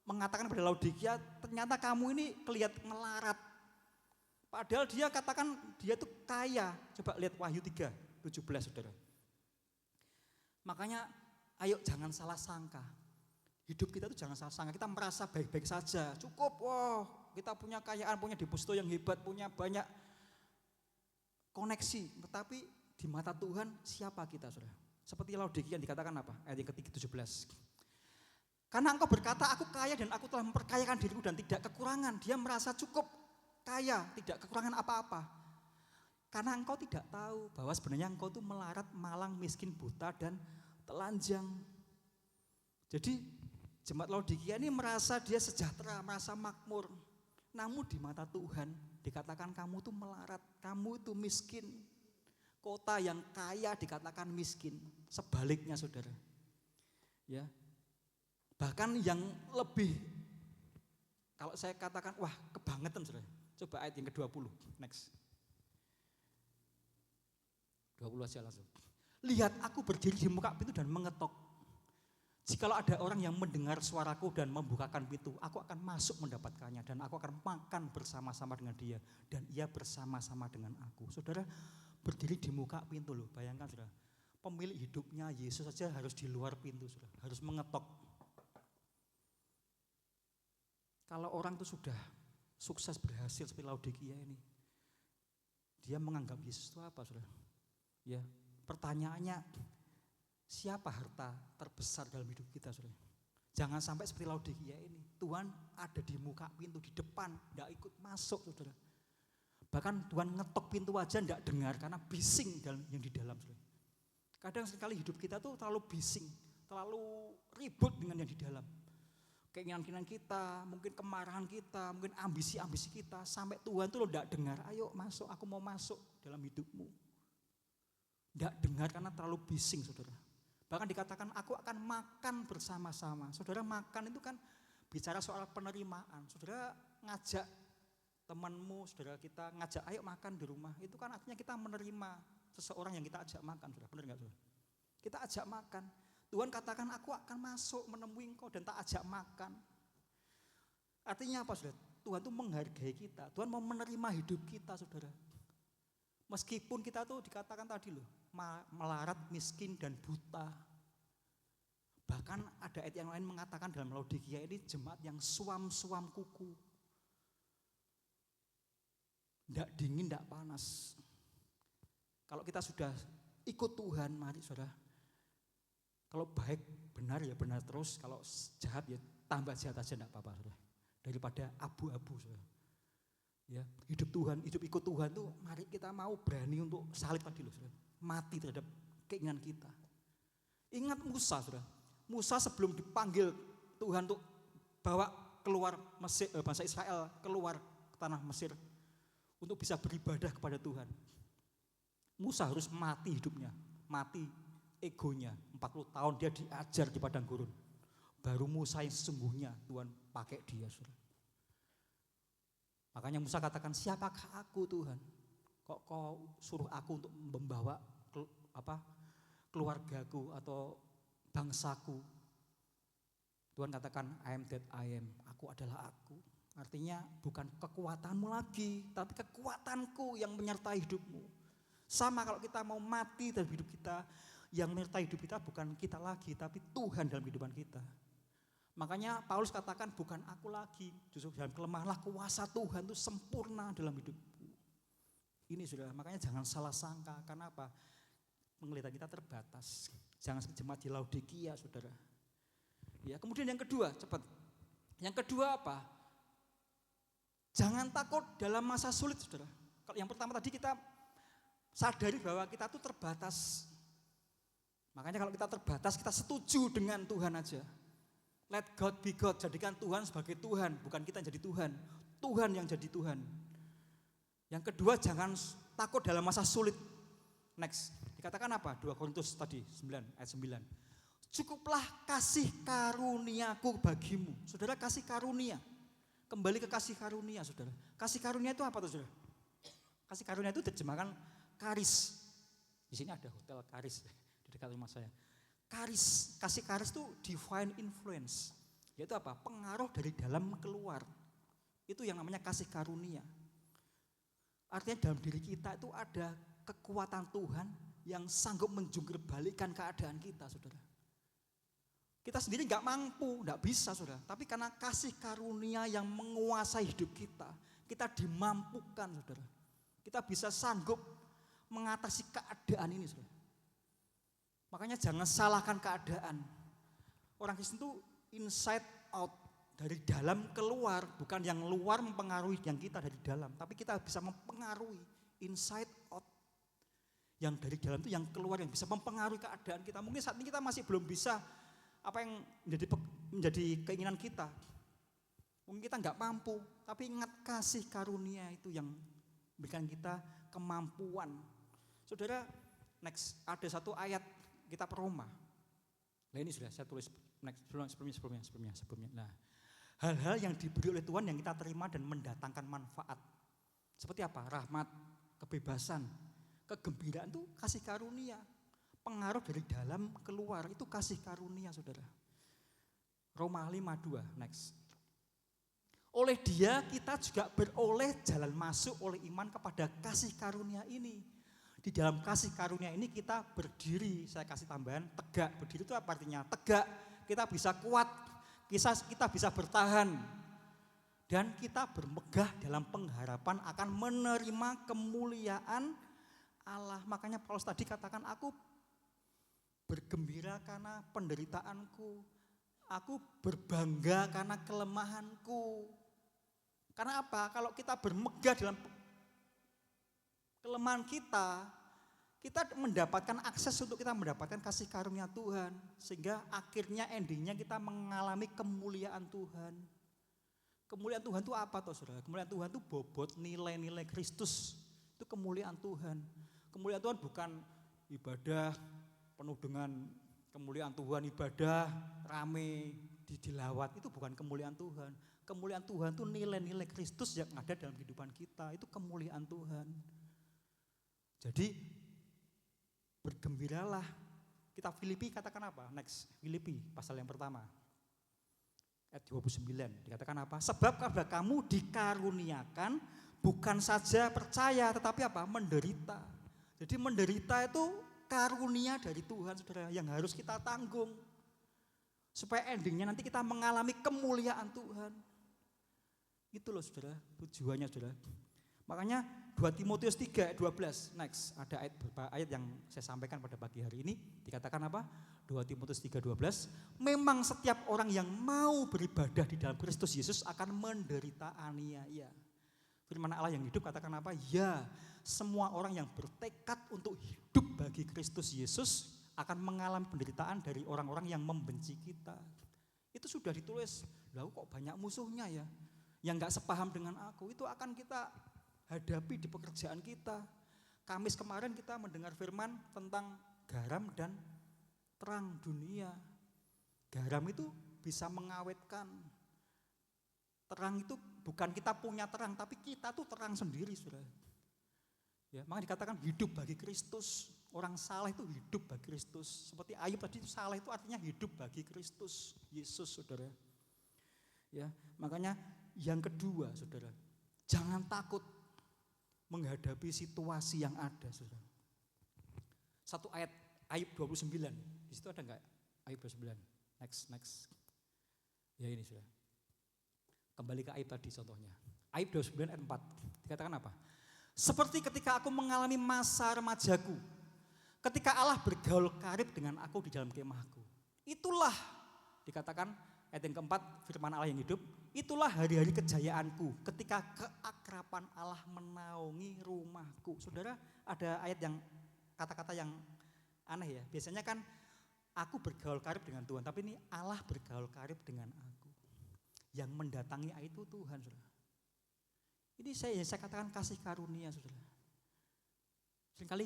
mengatakan pada Laodikia, ternyata kamu ini kelihatan melarat. Padahal dia katakan dia tuh kaya. Coba lihat Wahyu 3:17 saudara. Makanya ayo jangan salah sangka. Hidup kita tuh jangan salah sangka. Kita merasa baik-baik saja. Cukup, kita punya kekayaan, punya deposito yang hebat, punya banyak koneksi. Tetapi di mata Tuhan siapa kita saudara? Seperti Laodikia yang dikatakan apa? Ayat yang ke-17. Karena engkau berkata aku kaya dan aku telah memperkayakan diriku dan tidak kekurangan. Dia merasa cukup kaya, tidak kekurangan apa-apa. Karena engkau tidak tahu bahwa sebenarnya engkau itu melarat, malang, miskin, buta dan telanjang. Jadi jemaat Laodikia ini merasa dia sejahtera, merasa makmur. Namun di mata Tuhan dikatakan kamu itu melarat, kamu itu miskin. Kota yang kaya dikatakan miskin. Sebaliknya saudara. Ya. Bahkan yang lebih, kalau saya katakan, wah kebangetan saudara. Coba ayat yang ke-20, next. 20 aja langsung. Lihat aku berdiri di muka pintu dan mengetok. Jikalau ada orang yang mendengar suaraku dan membukakan pintu, aku akan masuk mendapatkannya dan aku akan makan bersama-sama dengan dia. Dan ia bersama-sama dengan aku. Saudara, berdiri di muka pintu loh, bayangkan saudara. Pemilik hidupnya Yesus saja harus di luar pintu saudara, harus mengetok. Kalau orang itu sudah sukses berhasil seperti Laodikia ini, dia menganggap Yesus itu apa saudara? Ya, pertanyaannya siapa harta terbesar dalam hidup kita saudara? Jangan sampai seperti Laodikia ini, Tuhan ada di muka pintu di depan, tidak ikut masuk saudara. Bahkan Tuhan ngetok pintu aja tidak dengar karena bising yang di dalam saudara. Kadang sekali hidup kita tuh terlalu bising, terlalu ribut dengan yang di dalam. Keinginan-keinginan kita, mungkin kemarahan kita, mungkin ambisi-ambisi kita, sampai Tuhan tuh lo tidak dengar, ayo masuk, aku mau masuk dalam hidupmu. Tidak dengar karena terlalu bising saudara. Bahkan dikatakan aku akan makan bersama-sama. Saudara, makan itu kan bicara soal penerimaan. Saudara ngajak temanmu, saudara kita ngajak ayo makan di rumah. Itu kan artinya kita menerima seseorang yang kita ajak makan. Saudara, benar nggak saudara? Kita ajak makan. Tuhan katakan aku akan masuk menemui engkau dan tak ajak makan. Artinya apa saudara? Tuhan itu menghargai kita. Tuhan mau menerima hidup kita saudara. Meskipun kita tuh dikatakan tadi loh, melarat, miskin dan buta. Bahkan ada ayat yang lain mengatakan dalam Laodikia ini jemaat yang suam-suam kuku. Tidak dingin, tidak panas. Kalau kita sudah ikut Tuhan, mari saudara. Kalau baik benar ya benar terus, kalau jahat ya tambah jahat aja enggak apa-apa saudara. Daripada abu-abu saudara. Ya, hidup Tuhan, hidup ikut Tuhan tuh mari kita mau berani untuk salib tadi loh saudara. Mati terhadap keinginan kita. Ingat Musa saudara. Musa sebelum dipanggil Tuhan untuk bawa keluar Mesir, bangsa Israel keluar ke tanah Mesir untuk bisa beribadah kepada Tuhan. Musa harus mati hidupnya, mati egonya. 40 tahun dia diajar di padang gurun. Baru Musa yang sesungguhnya Tuhan pakai dia saudara. Makanya Musa katakan, siapakah aku Tuhan? Kok kau suruh aku untuk membawa keluargaku atau bangsaku? Tuhan katakan, I am that I am. Aku adalah aku. Artinya bukan kekuatanmu lagi, tapi kekuatanku yang menyertai hidupmu. Sama kalau kita mau mati dalam hidup kita, yang menyertai hidup kita bukan kita lagi, tapi Tuhan dalam kehidupan kita. Makanya Paulus katakan bukan aku lagi, justru dalam kelemahanlah kuasa Tuhan itu sempurna dalam hidupku. Ini saudara, makanya jangan salah sangka, karena apa? Penglihatan kita terbatas. Jangan seperti jemaat di Laodikia saudara. Ya, kemudian yang kedua, cepat. Yang kedua apa? Jangan takut dalam masa sulit saudara. Kalau yang pertama tadi kita sadari bahwa kita tuh terbatas. Makanya kalau kita terbatas, kita setuju dengan Tuhan aja. Let God be God, jadikan Tuhan sebagai Tuhan, bukan kita yang jadi Tuhan. Tuhan yang jadi Tuhan. Yang kedua, jangan takut dalam masa sulit. Next, dikatakan apa? 2 Korintus tadi, 9, ayat 9. Cukuplah kasih karuniaku bagimu. Saudara, kasih karunia. Kembali ke kasih karunia, saudara. Kasih karunia itu apa tuh, saudara? Kasih karunia itu terjemahkan karis. Di sini ada hotel Karis di dekat rumah saya. Karis, kasih karis itu divine influence. Yaitu apa? Pengaruh dari dalam keluar. Itu yang namanya kasih karunia. Artinya dalam diri kita itu ada kekuatan Tuhan yang sanggup menjungkir balikkan keadaan kita, saudara. Kita sendiri nggak mampu, nggak bisa, saudara. Tapi karena kasih karunia yang menguasai hidup kita, kita dimampukan, saudara. Kita bisa sanggup mengatasi keadaan ini, saudara. Makanya jangan salahkan keadaan. Orang Kristen itu inside out, dari dalam keluar, bukan yang luar mempengaruhi yang kita dari dalam, tapi kita bisa mempengaruhi inside out. Yang dari dalam itu yang keluar, yang bisa mempengaruhi keadaan kita. Mungkin saat ini kita masih belum bisa apa yang menjadi keinginan kita. Mungkin kita nggak mampu, tapi ingat kasih karunia itu yang memberikan kita kemampuan. Saudara, next ada satu ayat kitab Roma. Nah ini sudah saya tulis next sebelumnya. Nah, hal-hal yang diberi oleh Tuhan yang kita terima dan mendatangkan manfaat. Seperti apa? Rahmat, kebebasan, kegembiraan itu kasih karunia. Pengaruh dari dalam keluar itu kasih karunia, saudara. Roma 5:2, next. Oleh dia kita juga beroleh jalan masuk oleh iman kepada kasih karunia ini. Di dalam kasih karunia ini kita berdiri, saya kasih tambahan, tegak. Berdiri itu apa artinya? Tegak, kita bisa kuat, kita bisa bertahan. Dan kita bermegah dalam pengharapan akan menerima kemuliaan Allah. Makanya Paulus tadi katakan, aku bergembira karena penderitaanku. Aku berbangga karena kelemahanku. Karena apa? Kalau kita bermegah dalam kelemahan kita mendapatkan akses untuk kita mendapatkan kasih karunia Tuhan. Sehingga akhirnya endingnya kita mengalami kemuliaan Tuhan. Kemuliaan Tuhan itu apa toh, saudara? Kemuliaan Tuhan itu bobot nilai-nilai Kristus. Itu kemuliaan Tuhan. Kemuliaan Tuhan bukan ibadah penuh dengan kemuliaan Tuhan, ibadah rame dilawat, itu bukan kemuliaan Tuhan. Kemuliaan Tuhan itu nilai-nilai Kristus yang ada dalam kehidupan kita, itu kemuliaan Tuhan. Jadi bergembiralah. Kita Filipi katakan apa? Next, Filipi pasal yang pertama. Ayat 29 dikatakan apa? Sebab kepada kamu dikaruniakan bukan saja percaya tetapi apa? Menderita. Jadi menderita itu karunia dari Tuhan, saudara, yang harus kita tanggung. Supaya endingnya nanti kita mengalami kemuliaan Tuhan. Itu loh, saudara, tujuannya, saudara. Makanya 2 Timotius 3:12, next, ada beberapa ayat yang saya sampaikan pada pagi hari ini. Dikatakan apa? 2 Timotius 3:12, memang setiap orang yang mau beribadah di dalam Kristus Yesus akan menderita aniaya. Firman Allah yang hidup katakan apa? Ya, semua orang yang bertekad untuk hidup bagi Kristus Yesus akan mengalami penderitaan dari orang-orang yang membenci kita. Itu sudah ditulis. Lalu kok banyak musuhnya ya? Yang gak sepaham dengan aku, itu akan kita hadapi di pekerjaan kita. Kamis kemarin kita mendengar firman tentang garam dan terang dunia. Garam itu bisa mengawetkan. Terang itu bukan kita punya terang, tapi kita tuh terang sendiri, saudara. Ya, maka dikatakan hidup bagi Kristus. Orang salah itu hidup bagi Kristus. Seperti Ayub tadi, salah itu artinya hidup bagi Kristus Yesus, saudara. Ya, makanya yang kedua, saudara, jangan takut menghadapi situasi yang ada, saudara. Satu ayat Ayub 29, di situ ada enggak Ayub 29? Next. Ya ini, saudara. Kembali ke Ayub tadi contohnya. Ayub 29 ayat 4, dikatakan apa? Seperti ketika aku mengalami masa remajaku, ketika Allah bergaul karib dengan aku di dalam kemahku. Itulah dikatakan ayat yang keempat, firman Allah yang hidup, itulah hari-hari kejayaanku ketika keakraban Allah menaungi rumahku. Saudara, ada ayat yang kata-kata yang aneh ya. Biasanya kan aku bergaul karib dengan Tuhan, tapi ini Allah bergaul karib dengan aku. Yang mendatangi itu Tuhan, saudara. Ini saya katakan kasih karunia, saudara. Seringkali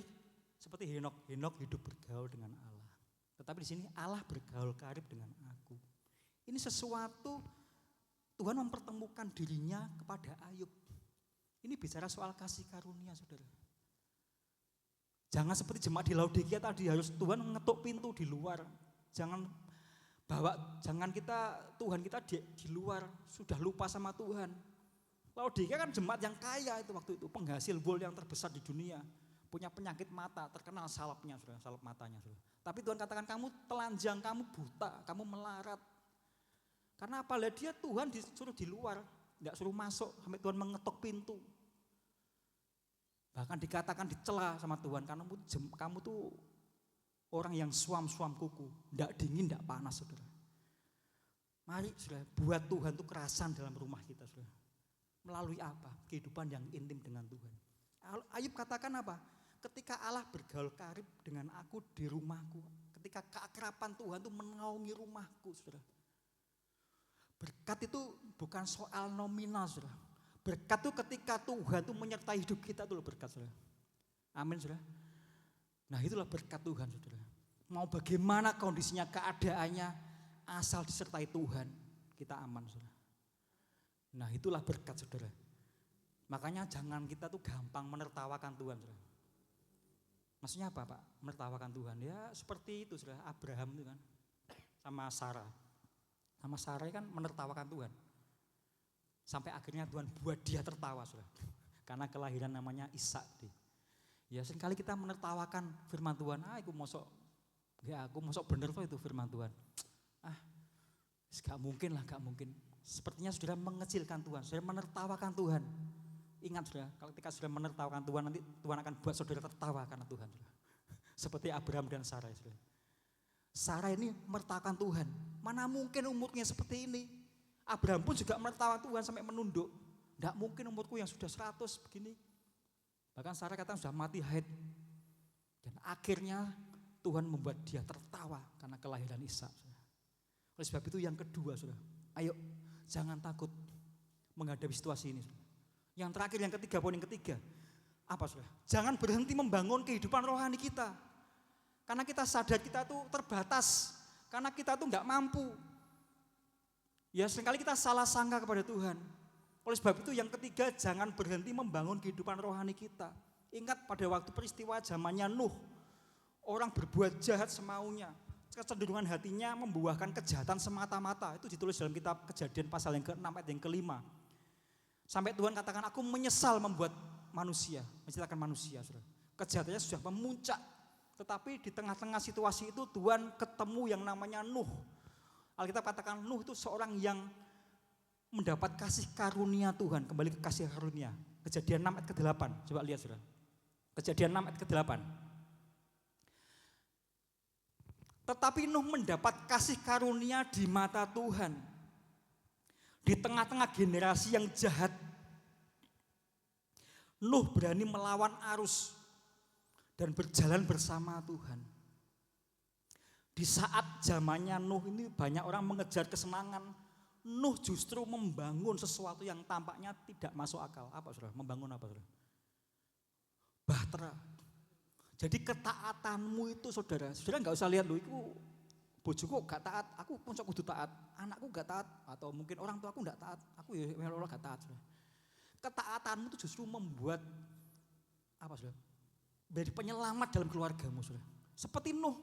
seperti Henok hidup bergaul dengan Allah. Tetapi di sini Allah bergaul karib dengan aku. Ini sesuatu Tuhan mempertemukan dirinya kepada Ayub. Ini bicara soal kasih karunia, saudara. Jangan seperti jemaat di Laodikia tadi, harus Tuhan mengetuk pintu di luar. Jangan Tuhan kita di luar, sudah lupa sama Tuhan. Laodikia kan jemaat yang kaya itu waktu itu, penghasil wol yang terbesar di dunia. Punya penyakit mata, terkenal salep matanya. Saudara. Tapi Tuhan katakan kamu telanjang, kamu buta, kamu melarat. Karena apa? Dia Tuhan disuruh di luar, tidak suruh masuk sampai Tuhan mengetok pintu. Bahkan dikatakan dicela sama Tuhan, karena kamu tuh orang yang suam-suam kuku, tidak dingin, tidak panas, saudara. Mari saudara, buat Tuhan tuh kerasan dalam rumah kita, saudara. Melalui apa? Kehidupan yang intim dengan Tuhan. Ayub katakan apa? Ketika Allah bergaul karib dengan aku di rumahku, ketika keakraban Tuhan tuh menaungi rumahku, saudara. Berkat itu bukan soal nominal, saudara. Berkat itu ketika Tuhan itu menyertai hidup kita, itu berkat, saudara. Amin, saudara. Nah, itulah berkat Tuhan, saudara. Mau bagaimana kondisinya, keadaannya, asal disertai Tuhan, kita aman, saudara. Nah, itulah berkat, saudara. Makanya jangan kita tuh gampang menertawakan Tuhan, saudara. Maksudnya apa, Pak? Menertawakan Tuhan. Ya seperti itu, saudara. Abraham itu kan sama Sarah. Sama Sarah kan menertawakan Tuhan. Sampai akhirnya Tuhan buat dia tertawa, saudara. Karena kelahiran namanya Ishak. Ya seringkali kita menertawakan firman Tuhan. Aku mosok bener tuh itu firman Tuhan. Gak mungkin lah, gak mungkin. Sepertinya saudara mengecilkan Tuhan, saudara menertawakan Tuhan. Ingat saudara, kalau ketika saudara menertawakan Tuhan, nanti Tuhan akan buat saudara tertawa karena Tuhan. Saudara. Seperti Abraham dan Sarah. Saudara. Sarah ini menertawakan Tuhan. Mana mungkin umurnya seperti ini. Abraham pun juga menertawakan Tuhan sampai menunduk. Tidak mungkin umurku yang sudah 100 begini. Bahkan Sarah kata sudah mati haid. Dan akhirnya Tuhan membuat dia tertawa karena kelahiran Ishak. Oleh sebab itu yang kedua, saudara, ayo jangan takut menghadapi situasi ini. Saudara. Yang terakhir, yang ketiga, poin yang ketiga, apa saudara? Jangan berhenti membangun kehidupan rohani kita. Karena kita sadar kita tuh terbatas, karena kita tuh nggak mampu. Ya seringkali kita salah sangka kepada Tuhan. Oleh sebab itu yang ketiga, jangan berhenti membangun kehidupan rohani kita. Ingat pada waktu peristiwa zamannya Nuh, orang berbuat jahat semaunya. Kecenderungan hatinya membuahkan kejahatan semata-mata. Itu ditulis dalam kitab Kejadian pasal yang ke-6 ayat yang ke-5. Sampai Tuhan katakan, aku menyesal membuat manusia, menciptakan manusia. Saudara. Kejahatannya sudah memuncak. Tetapi di tengah-tengah situasi itu Tuhan ketemu yang namanya Nuh. Alkitab katakan Nuh itu seorang yang mendapat kasih karunia Tuhan. Kembali ke kasih karunia. Kejadian 6 ayat ke-8. Coba lihat saudara. Kejadian 6 ayat ke-8. Tetapi Nuh mendapat kasih karunia di mata Tuhan. Di tengah-tengah generasi yang jahat. Nuh berani melawan arus dan berjalan bersama Tuhan. Di saat zamannya Nuh ini banyak orang mengejar kesenangan, Nuh justru membangun sesuatu yang tampaknya tidak masuk akal. Apa saudara? Membangun apa saudara? Bahtera. Jadi ketaatanmu itu saudara nggak usah lihat lu itu bojoku gak taat, aku pun kudu taat, anakku gak taat, atau mungkin orang tua aku gak taat, aku ya Allah gak taat. Saudara. Ketaatanmu itu justru membuat apa saudara? Menjadi penyelamat dalam keluargamu saudara. Seperti Nuh.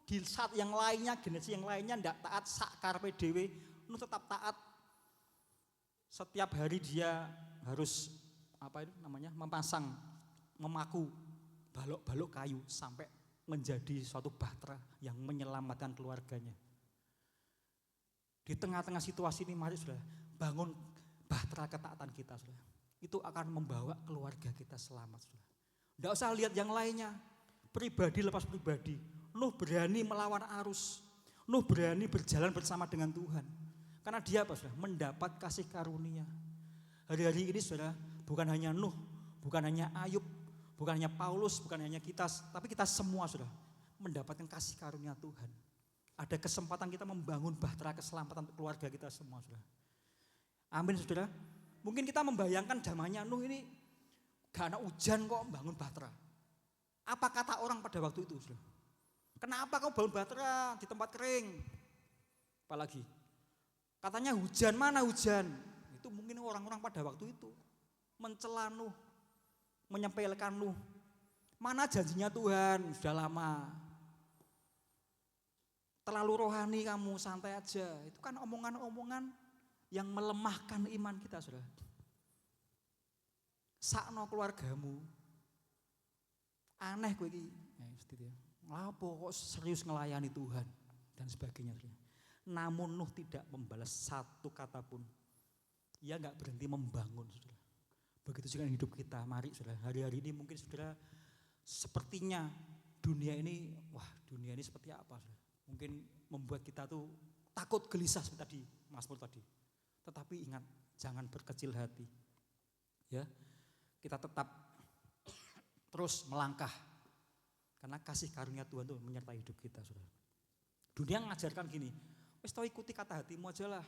Di saat yang lainnya, generasi yang lainnya tidak taat, sakar PDW, Nuh tetap taat. Setiap hari dia harus memaku balok-balok kayu sampai menjadi suatu bahtera yang menyelamatkan keluarganya. Di tengah-tengah situasi ini mari saudara, bangun bahtera ketaatan kita saudara. Itu akan membawa keluarga kita selamat saudara. Tidak usah lihat yang lainnya, pribadi lepas pribadi. Nuh berani melawan arus. Nuh berani berjalan bersama dengan Tuhan. Karena dia apa saudara? Mendapat kasih karunia. Hari-hari ini saudara, bukan hanya Nuh, bukan hanya Ayub, bukan hanya Paulus, bukan hanya kita, tapi kita semua saudara mendapatkan kasih karunia Tuhan. Ada kesempatan kita membangun bahtera keselamatan untuk keluarga kita semua saudara. Amin saudara. Mungkin kita membayangkan zamannya Nuh ini gak ada hujan kok membangun bahtera. Apa kata orang pada waktu itu saudara? Kenapa kau bangun bahtera di tempat kering? Apalagi Katanya hujan, mana hujan? Itu mungkin orang-orang pada waktu itu mencela Nuh, menyepelekan Nuh. Mana janjinya Tuhan? Sudah lama. Terlalu rohani kamu, santai aja. Itu kan omongan-omongan yang melemahkan iman kita, Saudara. Sakno keluargamu. Aneh kowe iki. Lapo kok serius ngelayani Tuhan dan sebagainya. Namun Nuh tidak membalas satu kata pun. Ia enggak berhenti membangun, Saudara. Begitu juga hidup kita. Mari, Saudara, hari-hari ini mungkin Saudara sepertinya dunia ini seperti apa, Saudara? Mungkin membuat kita tuh takut gelisah seperti tadi, Mazmur tadi. Tetapi ingat, jangan berkecil hati. Ya, kita tetap terus melangkah. Karena kasih karunia Tuhan tuh menyertai hidup kita, Saudara. Dunia mengajarkan gini, wis tau ikuti kata hatimu aja lah.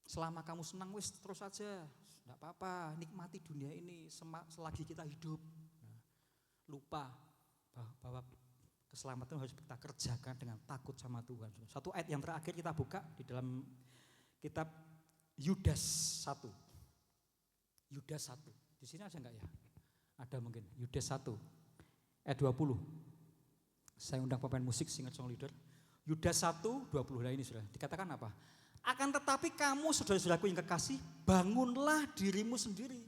Selama kamu senang wis terus aja, enggak apa-apa, nikmati dunia ini selagi kita hidup. Lupa bahwa keselamatan harus kita kerjakan dengan takut sama Tuhan. Satu ayat yang terakhir kita buka di dalam kitab Yudas 1. Yudas 1. Di sini ada enggak ya? Ada mungkin. Yudas 1 ayat 20. Saya undang pemain musik, singer song leader. Yudas 1, 20. Nah ini sudah dikatakan apa? Akan tetapi kamu saudara-saudaraku yang kekasih, bangunlah dirimu sendiri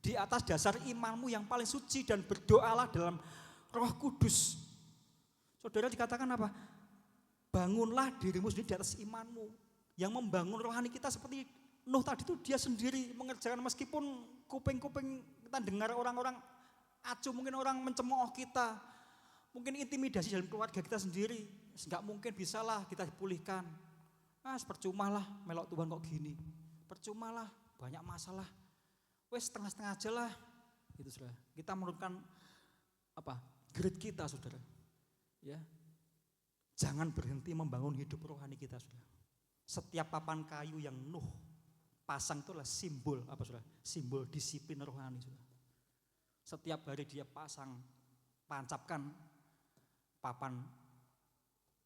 di atas dasar imanmu yang paling suci dan berdoalah dalam Roh Kudus. Saudara dikatakan apa? Bangunlah dirimu sendiri di atas imanmu. Yang membangun rohani kita seperti Nuh tadi itu dia sendiri mengerjakan meskipun kuping-kuping kita dengar orang-orang acuh, mungkin orang mencemooh kita. Mungkin intimidasi dalam keluarga kita sendiri. Enggak mungkin bisalah kita dipulihkan. Percumalah melok Tuhan kok gini. Percumalah banyak masalah. Wes setengah-setengah aja lah. Gitu, Saudara. Kita menurunkan grade kita, Saudara. Ya. Jangan berhenti membangun hidup rohani kita, Saudara. Setiap papan kayu yang Nuh pasang itu adalah simbol Saudara? Simbol disiplin rohani, Saudara. Setiap hari dia pancapkan papan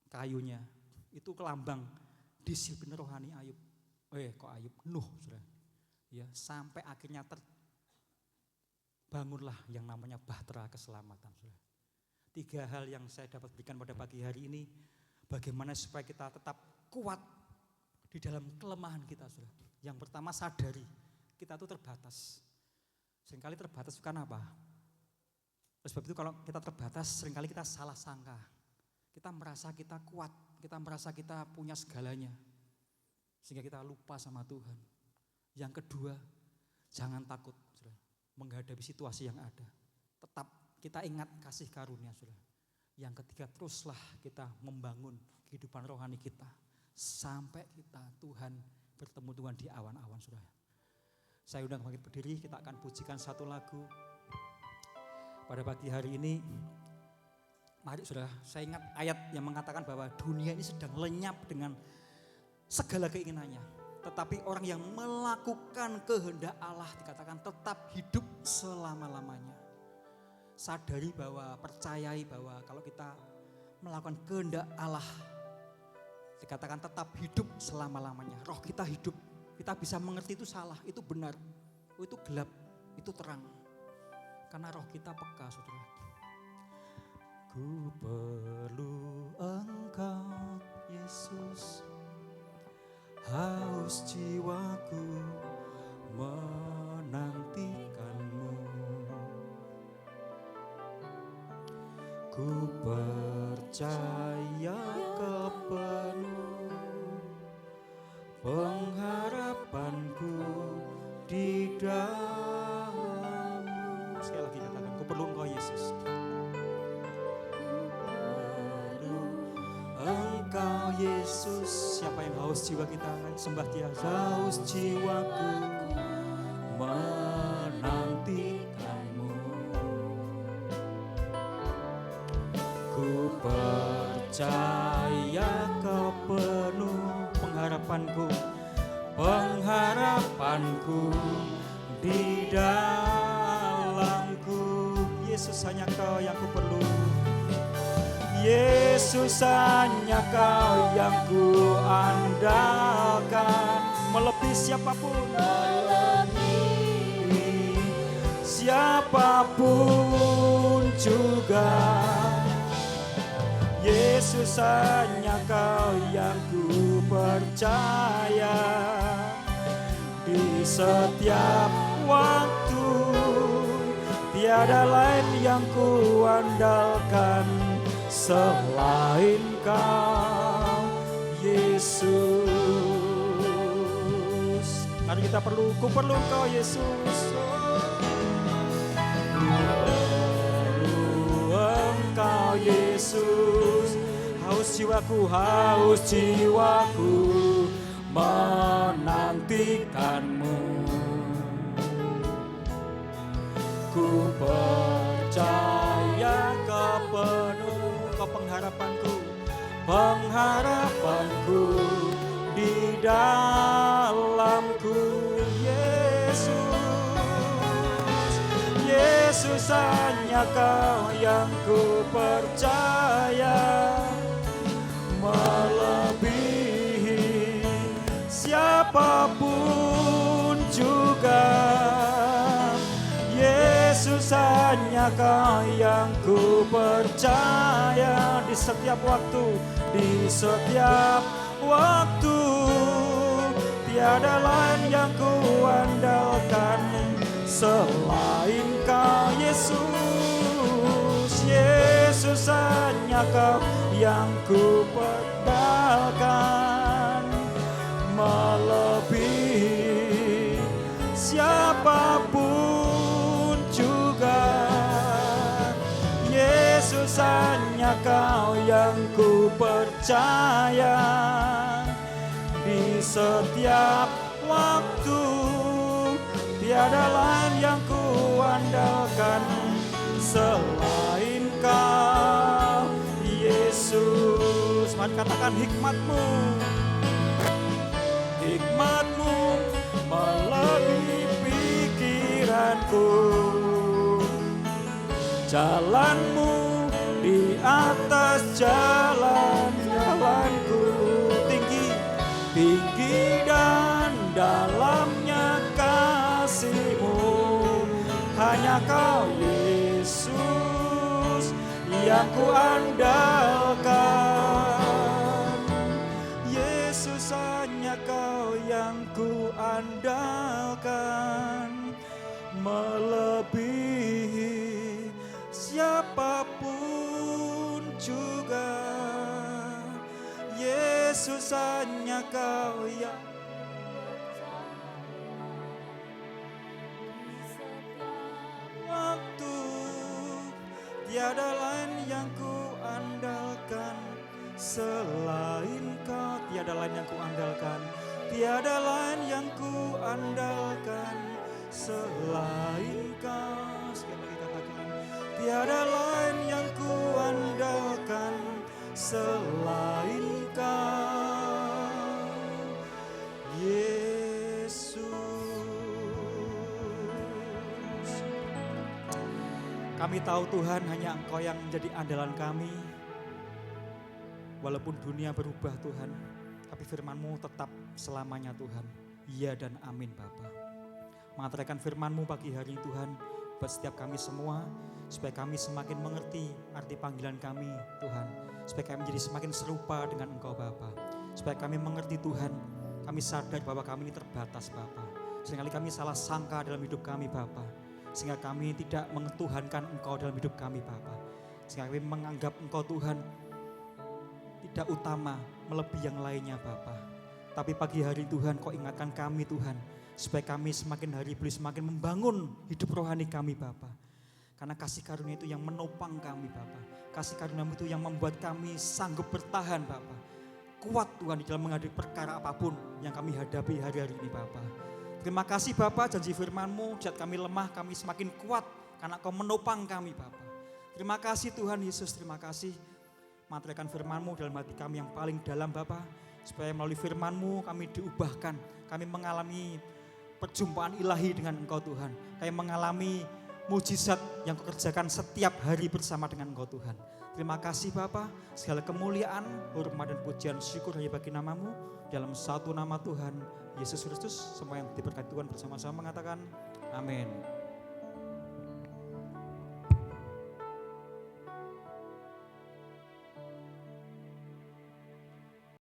kayunya. Itu kelambang disiplin rohani Ayub. Nuh, Saudara. Ya, sampai akhirnya bangunlah yang namanya bahtera keselamatan, Saudara. 3 hal yang saya dapat berikan pada pagi hari ini, bagaimana supaya kita tetap kuat di dalam kelemahan kita, Saudara. Yang pertama, sadari kita itu terbatas. Seringkali terbatas bukan apa? Sebab itu kalau kita terbatas, seringkali kita salah sangka. Kita merasa kita kuat, kita merasa kita punya segalanya. Sehingga kita lupa sama Tuhan. Yang kedua, jangan takut, Saudara, menghadapi situasi yang ada. Tetap kita ingat kasih karunia, Saudara. Yang ketiga, teruslah kita membangun kehidupan rohani kita. Sampai Tuhan bertemu Tuhan di awan-awan, Saudara. Saya undang bangkit berdiri, kita akan pujikan satu lagu. Pada pagi hari ini, mari Saudara, saya ingat ayat yang mengatakan bahwa dunia ini sedang lenyap dengan segala keinginannya. Tetapi orang yang melakukan kehendak Allah dikatakan tetap hidup selama-lamanya. Sadari bahwa, percayai bahwa kalau kita melakukan kehendak Allah, dikatakan tetap hidup selama-lamanya. Roh kita hidup, kita bisa mengerti itu salah, itu benar, itu gelap, itu terang. Karena roh kita peka, Saudara. Ku perlu Engkau, Yesus. Haus jiwaku menantikanmu. Ku percaya kepenuh pengharapanku di dalam-Mu. Sekali lagi katakan, ku perlu Engkau, Yesus. Engkau Yesus. Siapa yang haus jiwa kita akan sembah Dia. Haus jiwaku menantikanmu. Ku percaya Kau penuh pengharapanku di dalamku. Yesus, hanya Kau yang ku perlu. Yesus hanya Kau yang ku andalkan, melebihi siapapun, melebihi siapapun juga. Yesus hanya Kau yang ku percaya, di setiap waktu tiada lain yang ku andalkan selain Kau, Yesus. Mari kita ku perlu Kau, Yesus. Perlu Engkau, Yesus. Haus jiwaku menantikan-Mu. Ku percaya Kau pengharapanku di dalamku, Yesus. Yesus hanya Kau yang ku percaya, melebihi siapapun juga. Yesus hanya Kau yang ku percaya, di setiap waktu tiada lain yang ku andalkan selain Kau, Yesus. Yesus hanya Kau yang ku andalkan, melebihi siapapun juga. Yesus hanya Kau yang ku percaya, di setiap waktu tiada lain yang ku andalkan selain Kau, Yesus. Mari katakan hikmat-Mu melebihi pikiranku, jalan-Mu di atas jalanku, tinggi dan dalamnya kasih-Mu. Hanya Kau, Yesus, yang ku andalkan. Yesus hanya Kau yang ku andalkan, melebihi siapapun juga. Yesus hanya Kau yang waktu, tiada lain yang ku andalkan selain Kau. Tiada lain yang ku andalkan, tiada lain yang ku andalkan selain Kau. Sekali lagi katakan, tiada lain yang ku andalkan selain Kau, Yesus. Kami tahu Tuhan, hanya Engkau yang menjadi andalan kami. Walaupun dunia berubah Tuhan, tapi firman-Mu tetap selamanya Tuhan. Iya dan amin Bapa. Mengantarkan firman-Mu pagi hari ini Tuhan, buat setiap kami semua, supaya kami semakin mengerti arti panggilan kami Tuhan. Supaya kami menjadi semakin serupa dengan Engkau Bapa. Supaya kami mengerti Tuhan, kami sadar bahwa kami ini terbatas Bapa. Seringkali kami salah sangka dalam hidup kami Bapa. Sehingga kami tidak mengetuhankan Engkau dalam hidup kami Bapa. Sehingga kami menganggap Engkau Tuhan tidak utama melebihi yang lainnya Bapa. Tapi pagi hari Tuhan, Kau ingatkan kami Tuhan, supaya kami semakin hari boleh semakin membangun hidup rohani kami Bapa. Karena kasih karunia itu yang menopang kami Bapa. Kasih karunia itu yang membuat kami sanggup bertahan Bapa. Kuat Tuhan di dalam menghadapi perkara apapun yang kami hadapi hari-hari ini Bapa. Terima kasih Bapa, janji firman-Mu, saat kami lemah kami semakin kuat karena Kau menopang kami Bapa. Terima kasih Tuhan Yesus, terima kasih. Materikan firman-Mu dalam hati kami yang paling dalam Bapa, supaya melalui firman-Mu kami diubahkan, kami mengalami perjumpaan ilahi dengan Engkau Tuhan, kami mengalami mujizat yang Kau kerjakan setiap hari bersama dengan Engkau Tuhan. Terima kasih Bapa, segala kemuliaan, hormat dan pujian syukur hanya bagi namamu. Dalam satu nama Tuhan Yesus Kristus, semua yang diberkati Tuhan bersama-sama mengatakan amin.